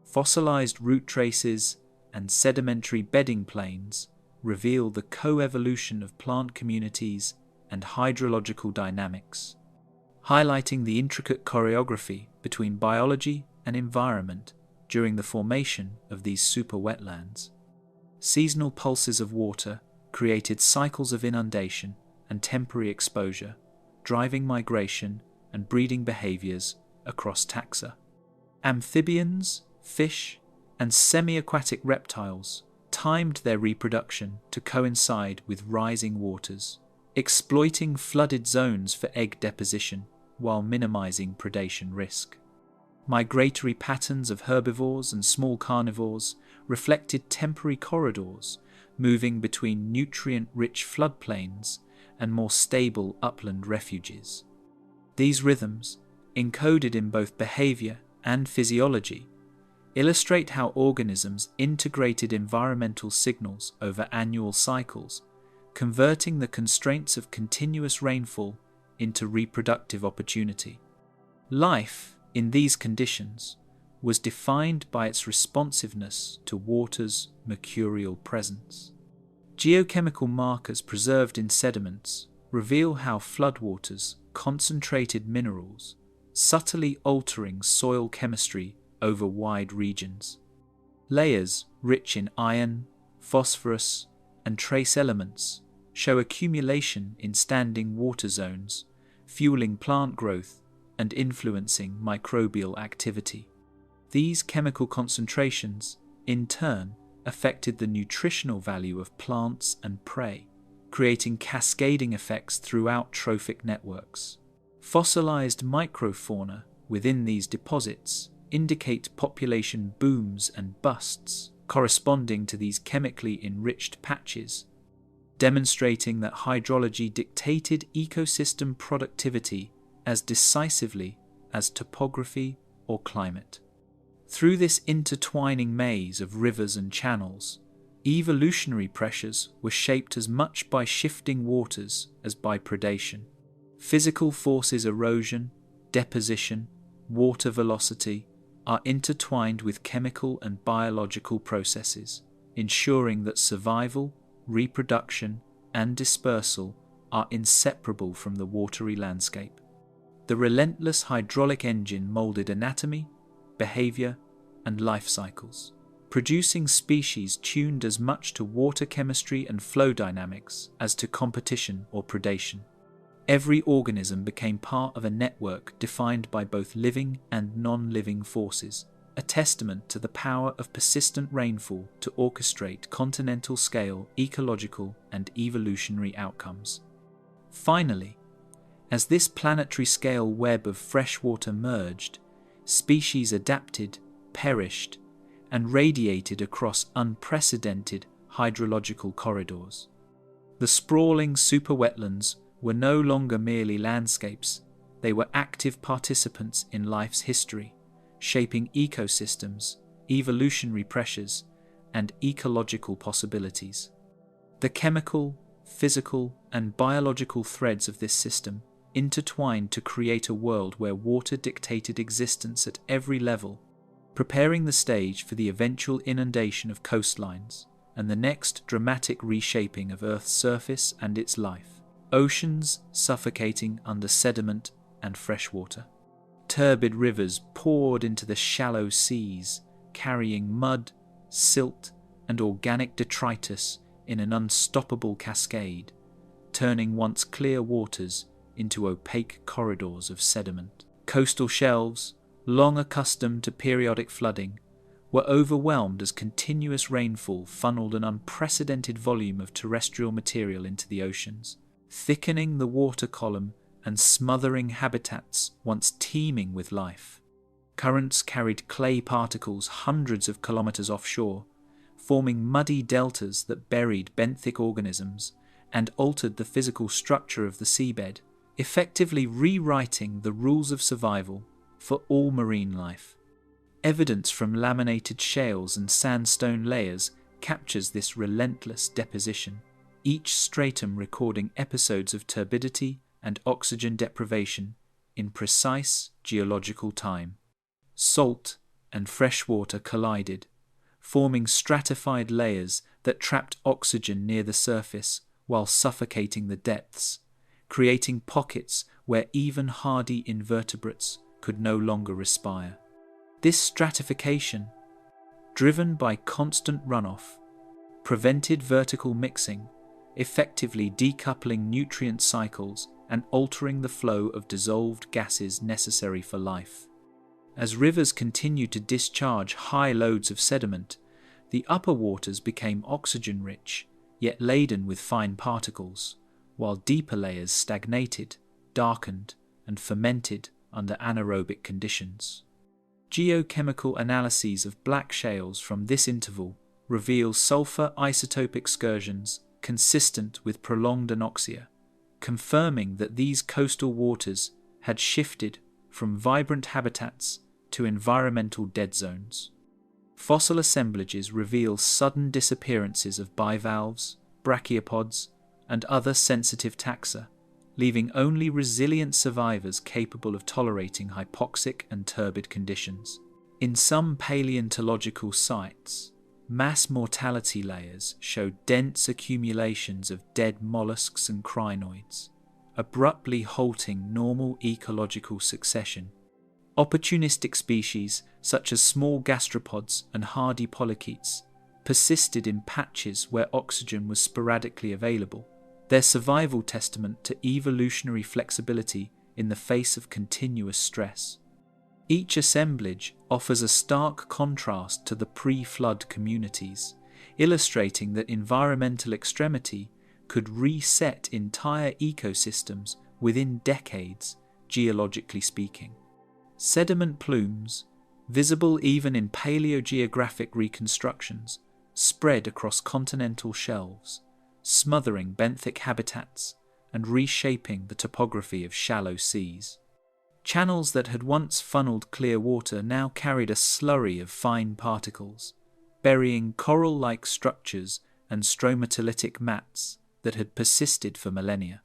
Fossilized root traces and sedimentary bedding plains reveal the co-evolution of plant communities and hydrological dynamics, highlighting the intricate choreography between biology and environment during the formation of these super wetlands. Seasonal pulses of water created cycles of inundation and temporary exposure, driving migration and breeding behaviors across taxa. Amphibians, fish, and semi-aquatic reptiles timed their reproduction to coincide with rising waters, exploiting flooded zones for egg deposition while minimizing predation risk. Migratory patterns of herbivores and small carnivores reflected temporary corridors moving between nutrient-rich floodplains and more stable upland refuges. These rhythms, encoded in both behavior and physiology, illustrate how organisms integrated environmental signals over annual cycles, converting the constraints of continuous rainfall into reproductive opportunity. Life, in these conditions, was defined by its responsiveness to water's mercurial presence. Geochemical markers preserved in sediments reveal how floodwaters concentrated minerals, subtly altering soil chemistry over wide regions. Layers rich in iron, phosphorus, and trace elements show accumulation in standing water zones, fueling plant growth and influencing microbial activity. These chemical concentrations, in turn, affected the nutritional value of plants and prey, creating cascading effects throughout trophic networks. Fossilized microfauna within these deposits indicate population booms and busts corresponding to these chemically enriched patches, demonstrating that hydrology dictated ecosystem productivity as decisively as topography or climate. Through this intertwining maze of rivers and channels, evolutionary pressures were shaped as much by shifting waters as by predation. Physical forces, erosion, deposition, water velocity, are intertwined with chemical and biological processes, ensuring that survival, reproduction, and dispersal are inseparable from the watery landscape. The relentless hydraulic engine molded anatomy, behavior, and life cycles, producing species tuned as much to water chemistry and flow dynamics as to competition or predation. Every organism became part of a network defined by both living and non-living forces, a testament to the power of persistent rainfall to orchestrate continental-scale ecological and evolutionary outcomes. Finally, as this planetary-scale web of freshwater merged, species adapted, perished, and radiated across unprecedented hydrological corridors. The sprawling super wetlands were no longer merely landscapes, they were active participants in life's history, shaping ecosystems, evolutionary pressures, and ecological possibilities. The chemical, physical, and biological threads of this system intertwined to create a world where water dictated existence at every level, preparing the stage for the eventual inundation of coastlines and the next dramatic reshaping of Earth's surface and its life. Oceans suffocating under sediment and freshwater. Turbid rivers poured into the shallow seas, carrying mud, silt, and organic detritus in an unstoppable cascade, turning once clear waters into opaque corridors of sediment. Coastal shelves, long accustomed to periodic flooding, were overwhelmed as continuous rainfall funneled an unprecedented volume of terrestrial material into the oceans, thickening the water column and smothering habitats once teeming with life. Currents carried clay particles hundreds of kilometers offshore, forming muddy deltas that buried benthic organisms and altered the physical structure of the seabed, effectively rewriting the rules of survival for all marine life. Evidence from laminated shales and sandstone layers captures this relentless deposition, each stratum recording episodes of turbidity and oxygen deprivation in precise geological time. Salt and fresh water collided, forming stratified layers that trapped oxygen near the surface while suffocating the depths, creating pockets where even hardy invertebrates could no longer respire. This stratification, driven by constant runoff, prevented vertical mixing, effectively decoupling nutrient cycles and altering the flow of dissolved gases necessary for life. As rivers continued to discharge high loads of sediment, the upper waters became oxygen-rich, yet laden with fine particles, while deeper layers stagnated, darkened, and fermented under anaerobic conditions. Geochemical analyses of black shales from this interval reveal sulfur isotope excursions consistent with prolonged anoxia, confirming that these coastal waters had shifted from vibrant habitats to environmental dead zones. Fossil assemblages reveal sudden disappearances of bivalves, brachiopods, and other sensitive taxa, leaving only resilient survivors capable of tolerating hypoxic and turbid conditions. In some paleontological sites, mass mortality layers show dense accumulations of dead mollusks and crinoids, abruptly halting normal ecological succession. Opportunistic species, such as small gastropods and hardy polychaetes, persisted in patches where oxygen was sporadically available, their survival testament to evolutionary flexibility in the face of continuous stress. Each assemblage offers a stark contrast to the pre-flood communities, illustrating that environmental extremity could reset entire ecosystems within decades, geologically speaking. Sediment plumes, visible even in paleogeographic reconstructions, spread across continental shelves, smothering benthic habitats and reshaping the topography of shallow seas. Channels that had once funneled clear water now carried a slurry of fine particles, burying coral-like structures and stromatolitic mats that had persisted for millennia.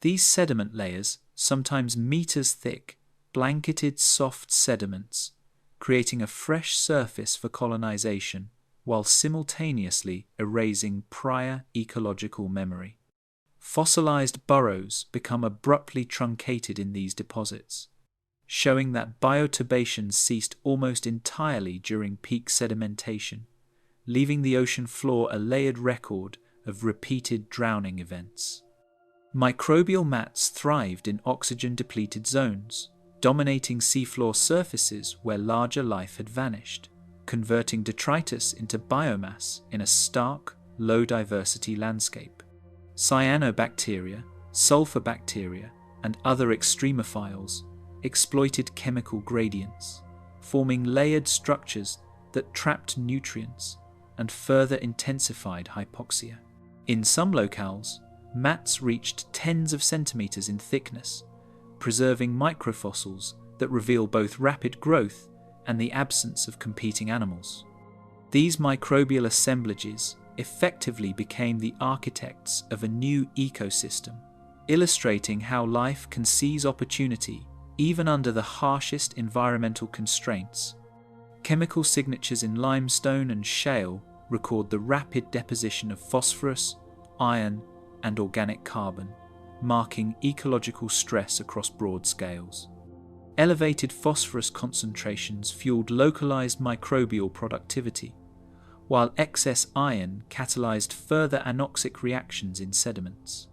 These sediment layers, sometimes meters thick, blanketed soft sediments, creating a fresh surface for colonization while simultaneously erasing prior ecological memory. Fossilized burrows become abruptly truncated in these deposits, showing that bioturbation ceased almost entirely during peak sedimentation, leaving the ocean floor a layered record of repeated drowning events. Microbial mats thrived in oxygen-depleted zones, dominating seafloor surfaces where larger life had vanished, converting detritus into biomass in a stark, low-diversity landscape. Cyanobacteria, sulfur bacteria, and other extremophiles exploited chemical gradients, forming layered structures that trapped nutrients and further intensified hypoxia. In some locales, mats reached tens of centimeters in thickness, preserving microfossils that reveal both rapid growth and the absence of competing animals. These microbial assemblages effectively became the architects of a new ecosystem, illustrating how life can seize opportunity even under the harshest environmental constraints. Chemical signatures in limestone and shale record the rapid deposition of phosphorus, iron, and organic carbon, marking ecological stress across broad scales. Elevated phosphorus concentrations fueled localized microbial productivity, while excess iron catalyzed further anoxic reactions in sediments.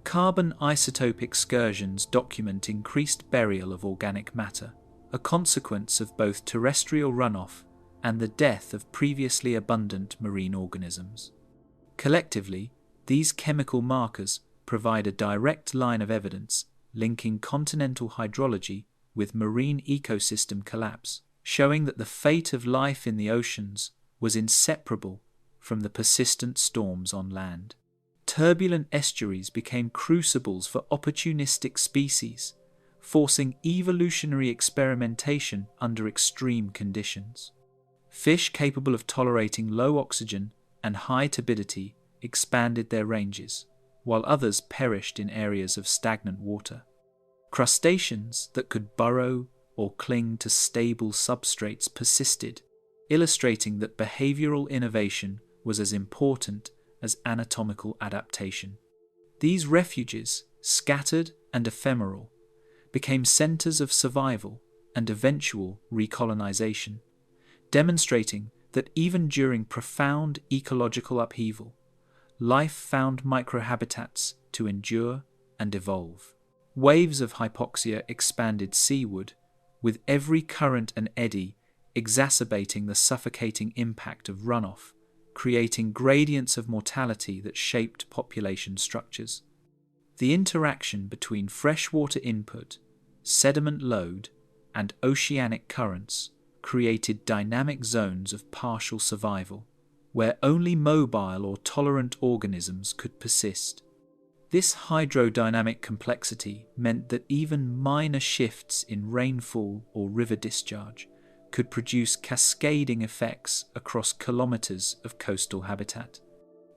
Carbon isotope excursions document increased burial of organic matter, a consequence of both terrestrial runoff and the death of previously abundant marine organisms. Collectively, these chemical markers provide a direct line of evidence linking continental hydrology with marine ecosystem collapse, showing that the fate of life in the oceans was inseparable from the persistent storms on land. Turbulent estuaries became crucibles for opportunistic species, forcing evolutionary experimentation under extreme conditions. Fish capable of tolerating low oxygen and high turbidity expanded their ranges, while others perished in areas of stagnant water. Crustaceans that could burrow or cling to stable substrates persisted, illustrating that behavioral innovation was as important as anatomical adaptation. These refuges, scattered and ephemeral, became centers of survival and eventual recolonization, demonstrating that even during profound ecological upheaval, life found microhabitats to endure and evolve. Waves of hypoxia expanded seaward, with every current and eddy exacerbating the suffocating impact of runoff, creating gradients of mortality that shaped population structures. The interaction between freshwater input, sediment load, and oceanic currents created dynamic zones of partial survival, where only mobile or tolerant organisms could persist. This hydrodynamic complexity meant that even minor shifts in rainfall or river discharge could produce cascading effects across kilometers of coastal habitat.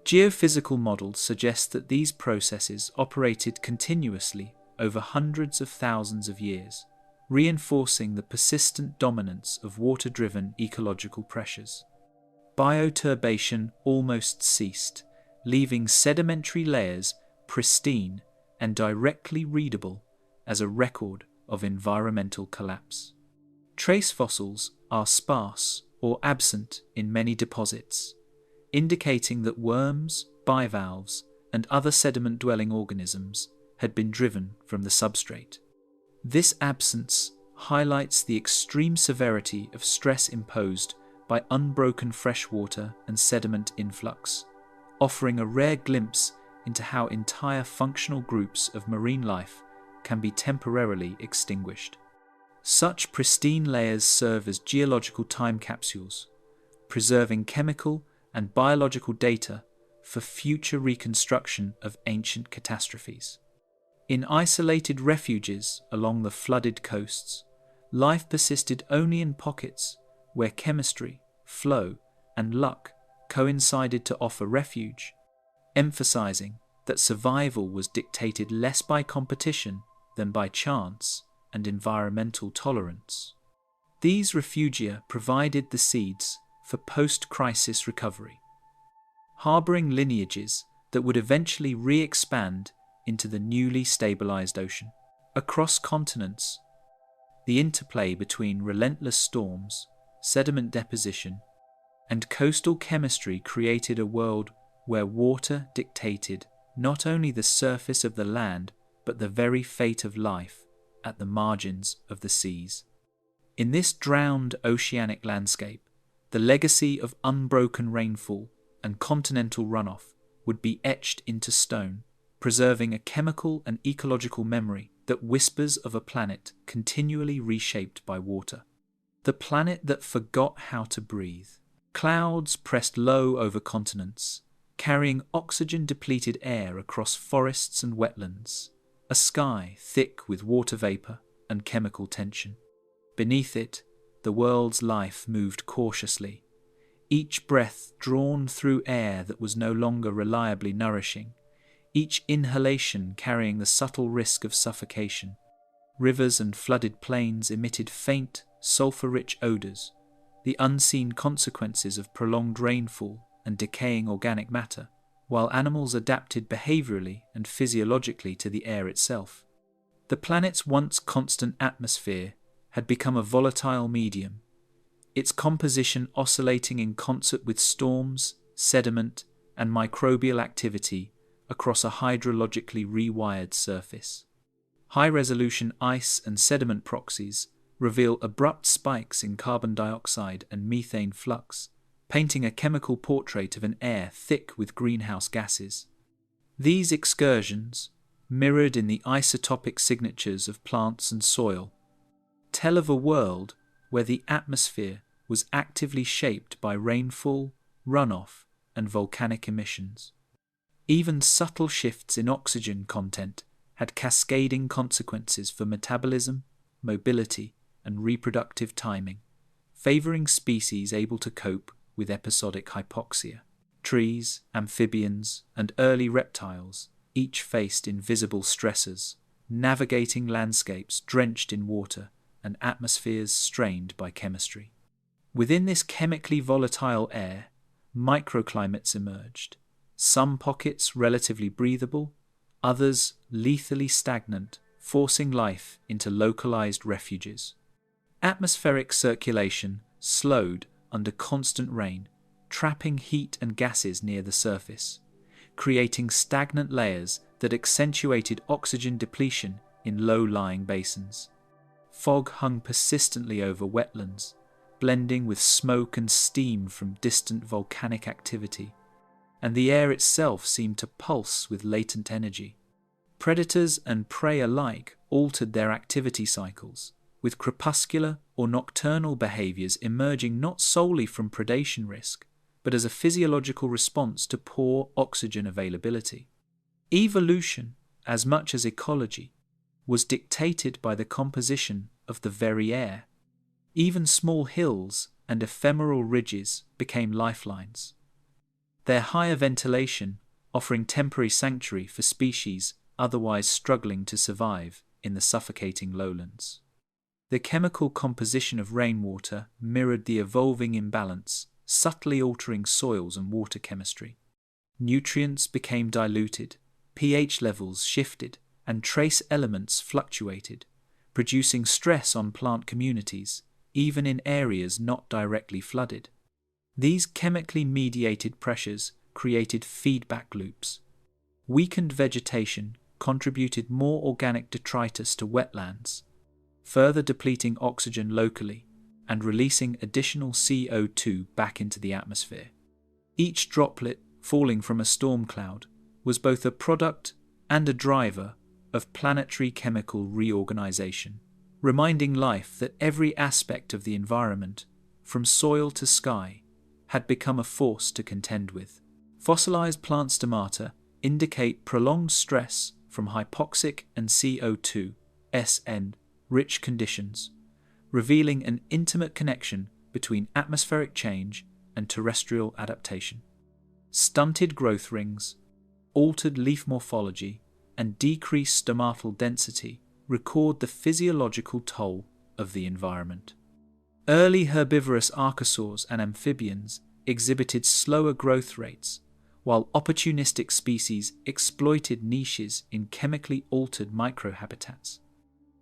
Geophysical models suggest that these processes operated continuously over hundreds of thousands of years, reinforcing the persistent dominance of water-driven ecological pressures. Bioturbation almost ceased, leaving sedimentary layers pristine and directly readable as a record of environmental collapse. Trace fossils are sparse or absent in many deposits, indicating that worms, bivalves, and other sediment-dwelling organisms had been driven from the substrate. This absence highlights the extreme severity of stress imposed by unbroken freshwater and sediment influx, offering a rare glimpse into how entire functional groups of marine life can be temporarily extinguished. Such pristine layers serve as geological time capsules, preserving chemical and biological data for future reconstruction of ancient catastrophes. In isolated refuges along the flooded coasts, life persisted only in pockets where chemistry, flow, and luck coincided to offer refuge, emphasizing that survival was dictated less by competition than by chance and environmental tolerance. These refugia provided the seeds for post-crisis recovery, harboring lineages that would eventually re-expand into the newly stabilized ocean. Across continents, the interplay between relentless storms, sediment deposition, and coastal chemistry created a world where water dictated not only the surface of the land, but the very fate of life at the margins of the seas. In this drowned oceanic landscape, the legacy of unbroken rainfall and continental runoff would be etched into stone, preserving a chemical and ecological memory that whispers of a planet continually reshaped by water. The planet that forgot how to breathe. Clouds pressed low over continents, carrying oxygen-depleted air across forests and wetlands, a sky thick with water vapor and chemical tension. Beneath it, the world's life moved cautiously, each breath drawn through air that was no longer reliably nourishing, each inhalation carrying the subtle risk of suffocation. Rivers and flooded plains emitted faint, sulfur-rich odors, the unseen consequences of prolonged rainfall and decaying organic matter, while animals adapted behaviorally and physiologically to the air itself. The planet's once constant atmosphere had become a volatile medium, its composition oscillating in concert with storms, sediment, and microbial activity across a hydrologically rewired surface. High-resolution ice and sediment proxies reveal abrupt spikes in carbon dioxide and methane flux, painting a chemical portrait of an air thick with greenhouse gases. These excursions, mirrored in the isotopic signatures of plants and soil, tell of a world where the atmosphere was actively shaped by rainfall, runoff, and volcanic emissions. Even subtle shifts in oxygen content had cascading consequences for metabolism, mobility, and reproductive timing, favoring species able to cope with episodic hypoxia. Trees, amphibians, and early reptiles, each faced invisible stressors, navigating landscapes drenched in water and atmospheres strained by chemistry. Within this chemically volatile air, microclimates emerged, some pockets relatively breathable, others lethally stagnant, forcing life into localized refuges. Atmospheric circulation slowed under constant rain, trapping heat and gases near the surface, creating stagnant layers that accentuated oxygen depletion in low-lying basins. Fog hung persistently over wetlands, blending with smoke and steam from distant volcanic activity, and the air itself seemed to pulse with latent energy. Predators and prey alike altered their activity cycles, with crepuscular or nocturnal behaviors emerging not solely from predation risk, but as a physiological response to poor oxygen availability. Evolution, as much as ecology, was dictated by the composition of the very air. Even small hills and ephemeral ridges became lifelines, their higher ventilation offering temporary sanctuary for species otherwise struggling to survive in the suffocating lowlands. The chemical composition of rainwater mirrored the evolving imbalance, subtly altering soils and water chemistry. Nutrients became diluted, pH levels shifted, and trace elements fluctuated, producing stress on plant communities, even in areas not directly flooded. These chemically mediated pressures created feedback loops. Weakened vegetation contributed more organic detritus to wetlands, further depleting oxygen locally and releasing additional CO2 back into the atmosphere. Each droplet falling from a storm cloud was both a product and a driver of planetary chemical reorganization, reminding life that every aspect of the environment, from soil to sky, had become a force to contend with. Fossilized plant stomata indicate prolonged stress from hypoxic and CO2 (SN) rich conditions, revealing an intimate connection between atmospheric change and terrestrial adaptation. Stunted growth rings, altered leaf morphology, and decreased stomatal density record the physiological toll of the environment. Early herbivorous archosaurs and amphibians exhibited slower growth rates, while opportunistic species exploited niches in chemically altered microhabitats.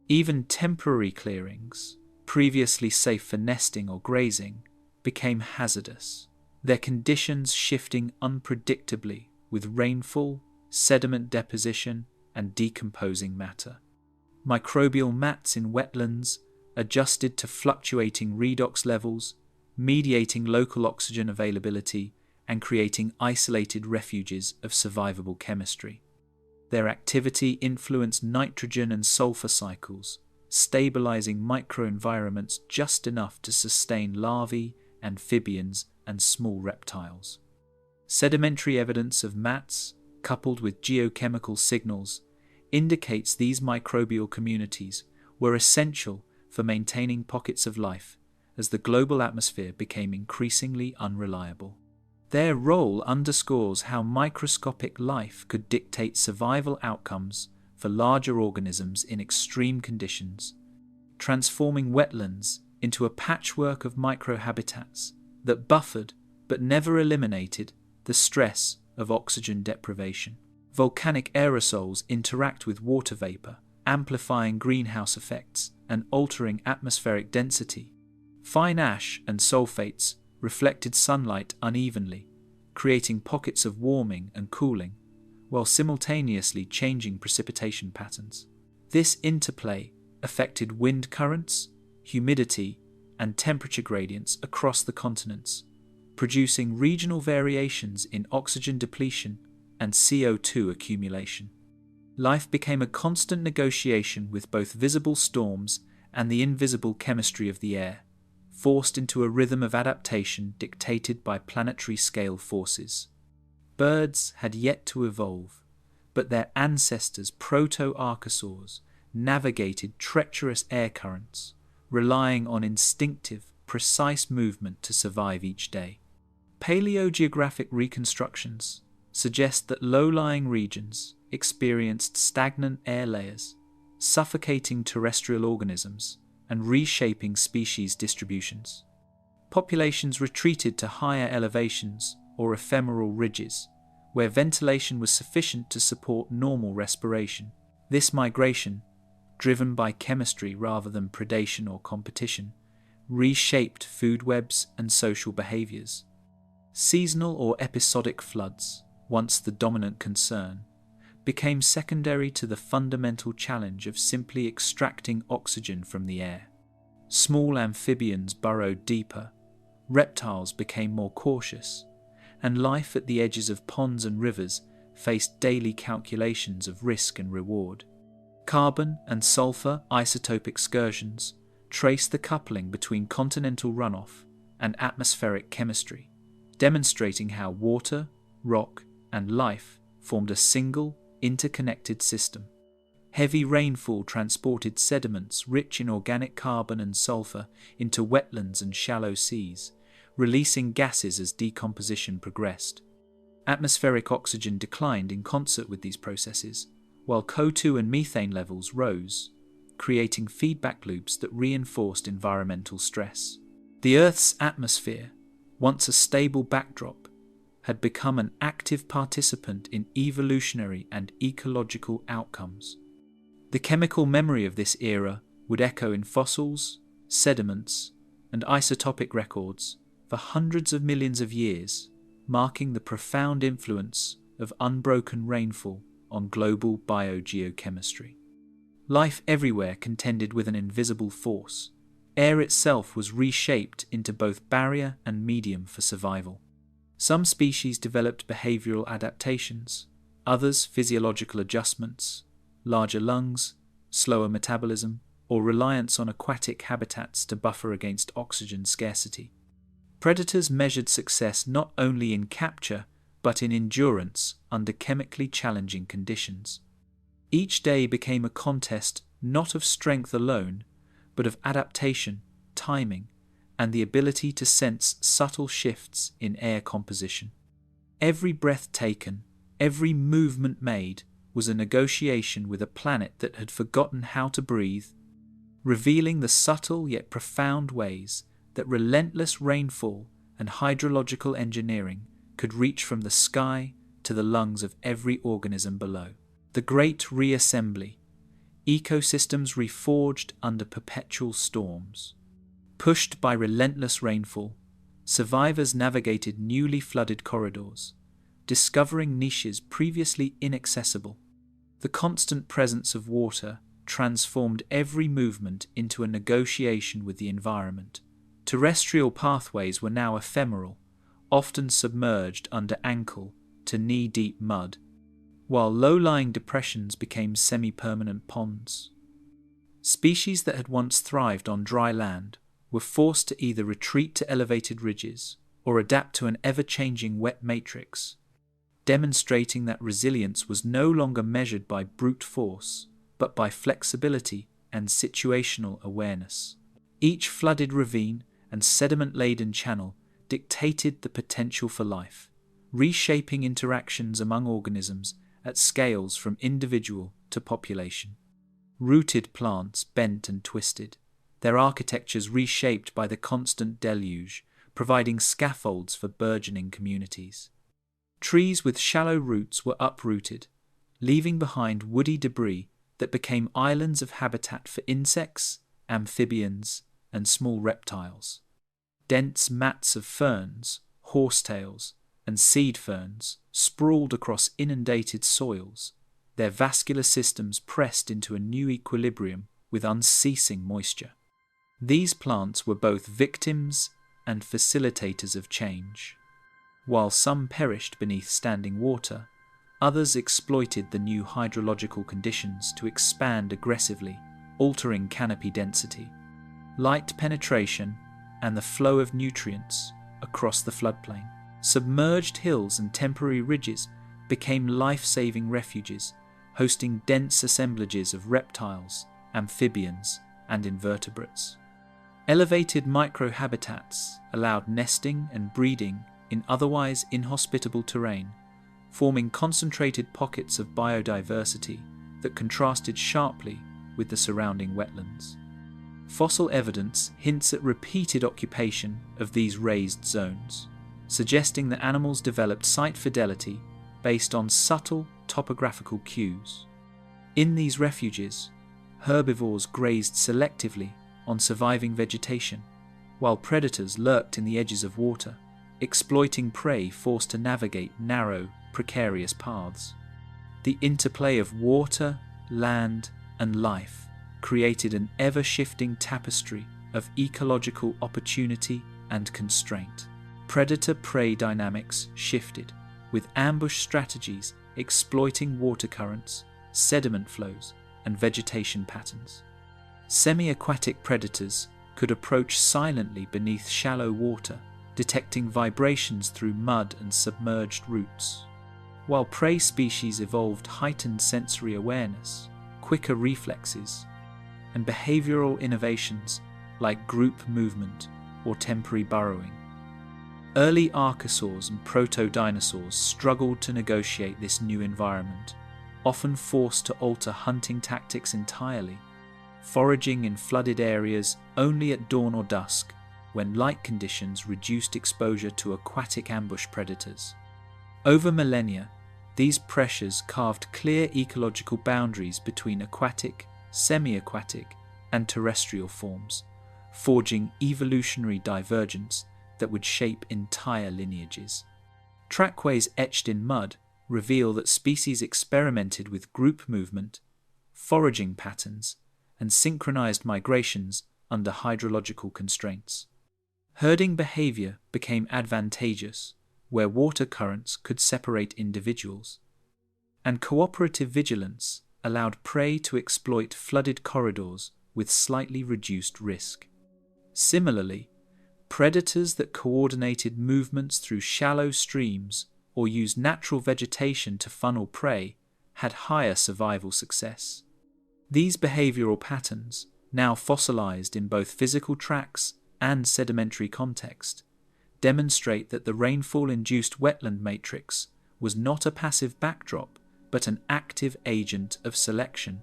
Even temporary clearings, previously safe for nesting or grazing, became hazardous, their conditions shifting unpredictably with rainfall, sediment deposition, and decomposing matter. Microbial mats in wetlands adjusted to fluctuating redox levels, mediating local oxygen availability and creating isolated refuges of survivable chemistry. Their activity influenced nitrogen and sulfur cycles, stabilizing microenvironments just enough to sustain larvae, amphibians, and small reptiles. Sedimentary evidence of mats, coupled with geochemical signals, indicates these microbial communities were essential for maintaining pockets of life as the global atmosphere became increasingly unreliable. Their role underscores how microscopic life could dictate survival outcomes for larger organisms in extreme conditions, transforming wetlands into a patchwork of microhabitats that buffered but never eliminated the stress of oxygen deprivation. Volcanic aerosols interact with water vapor, amplifying greenhouse effects and altering atmospheric density. Fine ash and sulfates reflected sunlight unevenly, creating pockets of warming and cooling, while simultaneously changing precipitation patterns. This interplay affected wind currents, humidity, and temperature gradients across the continents, producing regional variations in oxygen depletion and CO2 accumulation. Life became a constant negotiation with both visible storms and the invisible chemistry of the air, forced into a rhythm of adaptation dictated by planetary scale forces. Birds had yet to evolve, but their ancestors, proto-archosaurs, navigated treacherous air currents, relying on instinctive, precise movement to survive each day. Paleogeographic reconstructions suggest that low-lying regions, experienced stagnant air layers, suffocating terrestrial organisms and reshaping species distributions. Populations retreated to higher elevations or ephemeral ridges, where ventilation was sufficient to support normal respiration. This migration, driven by chemistry rather than predation or competition, reshaped food webs and social behaviors. Seasonal or episodic floods, once the dominant concern, became secondary to the fundamental challenge of simply extracting oxygen from the air. Small amphibians burrowed deeper, reptiles became more cautious, and life at the edges of ponds and rivers faced daily calculations of risk and reward. Carbon and sulfur isotope excursions trace the coupling between continental runoff and atmospheric chemistry, demonstrating how water, rock, and life formed a single, interconnected system. Heavy rainfall transported sediments rich in organic carbon and sulfur into wetlands and shallow seas, releasing gases as decomposition progressed. Atmospheric oxygen declined in concert with these processes, while CO2 and methane levels rose, creating feedback loops that reinforced environmental stress. The Earth's atmosphere, once a stable backdrop, had become an active participant in evolutionary and ecological outcomes. The chemical memory of this era would echo in fossils, sediments, and isotopic records for hundreds of millions of years, marking the profound influence of unbroken rainfall on global biogeochemistry. Life everywhere contended with an invisible force. Air itself was reshaped into both barrier and medium for survival. Some species developed behavioral adaptations, others physiological adjustments, larger lungs, slower metabolism, or reliance on aquatic habitats to buffer against oxygen scarcity. Predators measured success not only in capture, but in endurance under chemically challenging conditions. Each day became a contest not of strength alone, but of adaptation, timing, and the ability to sense subtle shifts in air composition. Every breath taken, every movement made, was a negotiation with a planet that had forgotten how to breathe, revealing the subtle yet profound ways that relentless rainfall and hydrological engineering could reach from the sky to the lungs of every organism below. The Great Reassembly, ecosystems reforged under perpetual storms. Pushed by relentless rainfall, survivors navigated newly flooded corridors, discovering niches previously inaccessible. The constant presence of water transformed every movement into a negotiation with the environment. Terrestrial pathways were now ephemeral, often submerged under ankle to knee-deep mud, while low-lying depressions became semi-permanent ponds. Species that had once thrived on dry land were forced to either retreat to elevated ridges or adapt to an ever-changing wet matrix, demonstrating that resilience was no longer measured by brute force, but by flexibility and situational awareness. Each flooded ravine and sediment-laden channel dictated the potential for life, reshaping interactions among organisms at scales from individual to population. Rooted plants bent and twisted, their architectures reshaped by the constant deluge, providing scaffolds for burgeoning communities. Trees with shallow roots were uprooted, leaving behind woody debris that became islands of habitat for insects, amphibians, and small reptiles. Dense mats of ferns, horsetails, and seed ferns sprawled across inundated soils, their vascular systems pressed into a new equilibrium with unceasing moisture. These plants were both victims and facilitators of change. While some perished beneath standing water, others exploited the new hydrological conditions to expand aggressively, altering canopy density, light penetration, and the flow of nutrients across the floodplain. Submerged hills and temporary ridges became life-saving refuges, hosting dense assemblages of reptiles, amphibians, and invertebrates. Elevated microhabitats allowed nesting and breeding in otherwise inhospitable terrain, forming concentrated pockets of biodiversity that contrasted sharply with the surrounding wetlands. Fossil evidence hints at repeated occupation of these raised zones, suggesting that animals developed site fidelity based on subtle topographical cues. In these refuges, herbivores grazed selectively on surviving vegetation, while predators lurked in the edges of water, exploiting prey forced to navigate narrow, precarious paths. The interplay of water, land, and life created an ever-shifting tapestry of ecological opportunity and constraint. Predator-prey dynamics shifted, with ambush strategies exploiting water currents, sediment flows, and vegetation patterns. Semi-aquatic predators could approach silently beneath shallow water, detecting vibrations through mud and submerged roots, while prey species evolved heightened sensory awareness, quicker reflexes, and behavioral innovations like group movement or temporary burrowing. Early archosaurs and proto-dinosaurs struggled to negotiate this new environment, often forced to alter hunting tactics entirely, foraging in flooded areas only at dawn or dusk, when light conditions reduced exposure to aquatic ambush predators. Over millennia, these pressures carved clear ecological boundaries between aquatic, semi-aquatic, and terrestrial forms, forging evolutionary divergence that would shape entire lineages. Trackways etched in mud reveal that species experimented with group movement, foraging patterns, and synchronized migrations under hydrological constraints. Herding behavior became advantageous where water currents could separate individuals, and cooperative vigilance allowed prey to exploit flooded corridors with slightly reduced risk. Similarly, predators that coordinated movements through shallow streams or used natural vegetation to funnel prey had higher survival success. These behavioral patterns, now fossilized in both physical tracks and sedimentary context, demonstrate that the rainfall-induced wetland matrix was not a passive backdrop, but an active agent of selection,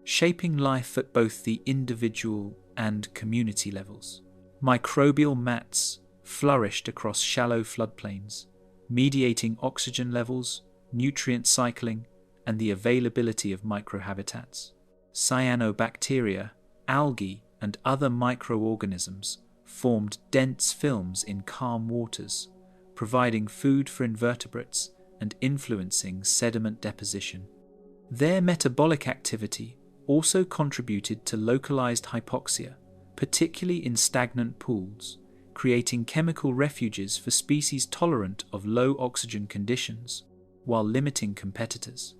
shaping life at both the individual and community levels. Microbial mats flourished across shallow floodplains, mediating oxygen levels, nutrient cycling, and the availability of microhabitats. Cyanobacteria, algae, and other microorganisms formed dense films in calm waters, providing food for invertebrates and influencing sediment deposition. Their metabolic activity also contributed to localized hypoxia, particularly in stagnant pools, creating chemical refuges for species tolerant of low oxygen conditions, while limiting competitors.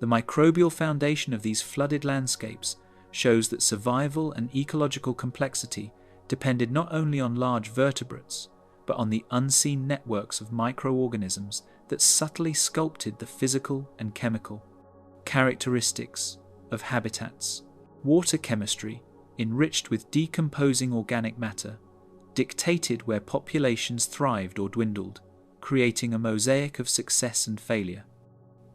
The microbial foundation of these flooded landscapes shows that survival and ecological complexity depended not only on large vertebrates, but on the unseen networks of microorganisms that subtly sculpted the physical and chemical characteristics of habitats. Water chemistry, enriched with decomposing organic matter, dictated where populations thrived or dwindled, creating a mosaic of success and failure.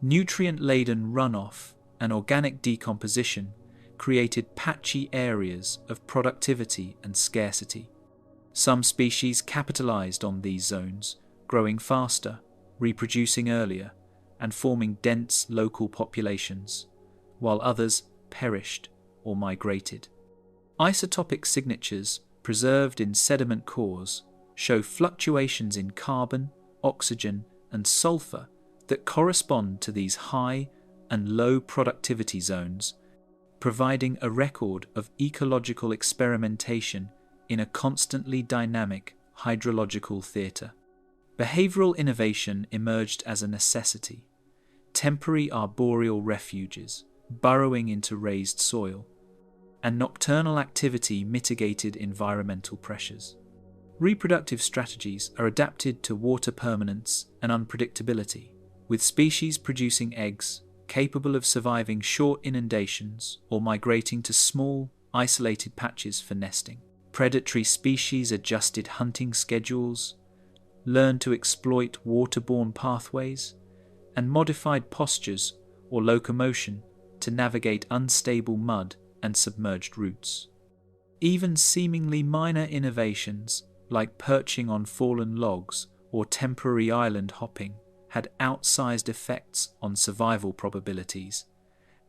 Nutrient-laden runoff and organic decomposition created patchy areas of productivity and scarcity. Some species capitalized on these zones, growing faster, reproducing earlier, and forming dense local populations, while others perished or migrated. Isotopic signatures preserved in sediment cores show fluctuations in carbon, oxygen, and sulfur that correspond to these high and low productivity zones, providing a record of ecological experimentation in a constantly dynamic hydrological theatre. Behavioral innovation emerged as a necessity. Temporary arboreal refuges, burrowing into raised soil, and nocturnal activity mitigated environmental pressures. Reproductive strategies are adapted to water permanence and unpredictability, with species producing eggs capable of surviving short inundations or migrating to small, isolated patches for nesting. Predatory species adjusted hunting schedules, learned to exploit waterborne pathways, and modified postures or locomotion to navigate unstable mud and submerged roots. Even seemingly minor innovations like perching on fallen logs or temporary island hopping had outsized effects on survival probabilities,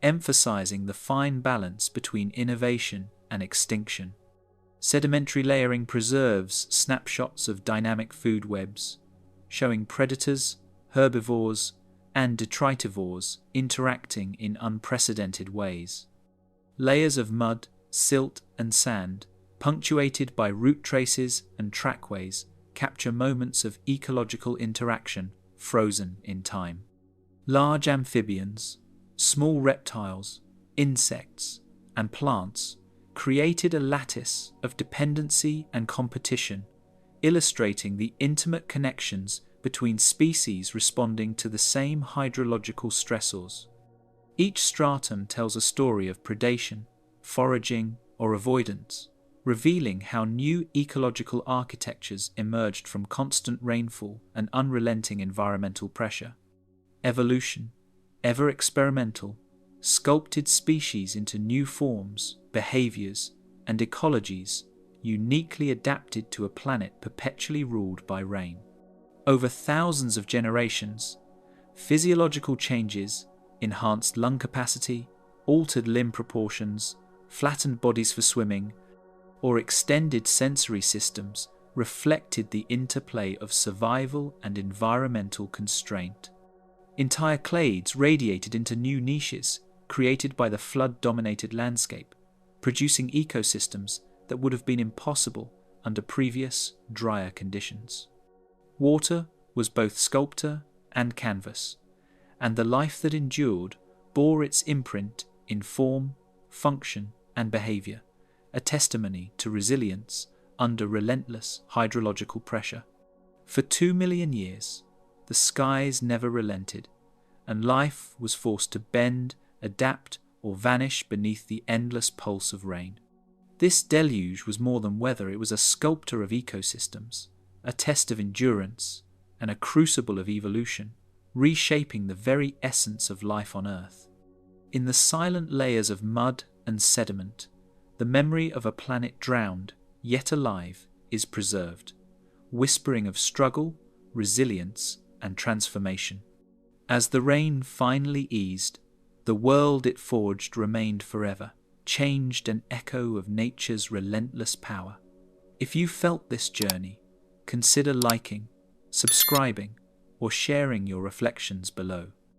emphasizing the fine balance between innovation and extinction. Sedimentary layering preserves snapshots of dynamic food webs, showing predators, herbivores, and detritivores interacting in unprecedented ways. Layers of mud, silt, and sand, punctuated by root traces and trackways, capture moments of ecological interaction frozen in time. Large amphibians, small reptiles, insects, and plants created a lattice of dependency and competition, illustrating the intimate connections between species responding to the same hydrological stressors. Each stratum tells a story of predation, foraging, or avoidance, revealing how new ecological architectures emerged from constant rainfall and unrelenting environmental pressure. Evolution, ever experimental, sculpted species into new forms, behaviors, and ecologies uniquely adapted to a planet perpetually ruled by rain. Over thousands of generations, physiological changes, enhanced lung capacity, altered limb proportions, flattened bodies for swimming, or extended sensory systems reflected the interplay of survival and environmental constraint. Entire clades radiated into new niches created by the flood-dominated landscape, producing ecosystems that would have been impossible under previous, drier conditions. Water was both sculptor and canvas, and the life that endured bore its imprint in form, function, and behavior, a testimony to resilience under relentless hydrological pressure. For 2 million years, the skies never relented, and life was forced to bend, adapt, or vanish beneath the endless pulse of rain. This deluge was more than weather, it was a sculptor of ecosystems, a test of endurance, and a crucible of evolution, reshaping the very essence of life on Earth. In the silent layers of mud and sediment, the memory of a planet drowned, yet alive, is preserved, whispering of struggle, resilience, and transformation. As the rain finally eased, the world it forged remained forever, changed an echo of nature's relentless power. If you felt this journey, consider liking, subscribing, or sharing your reflections below.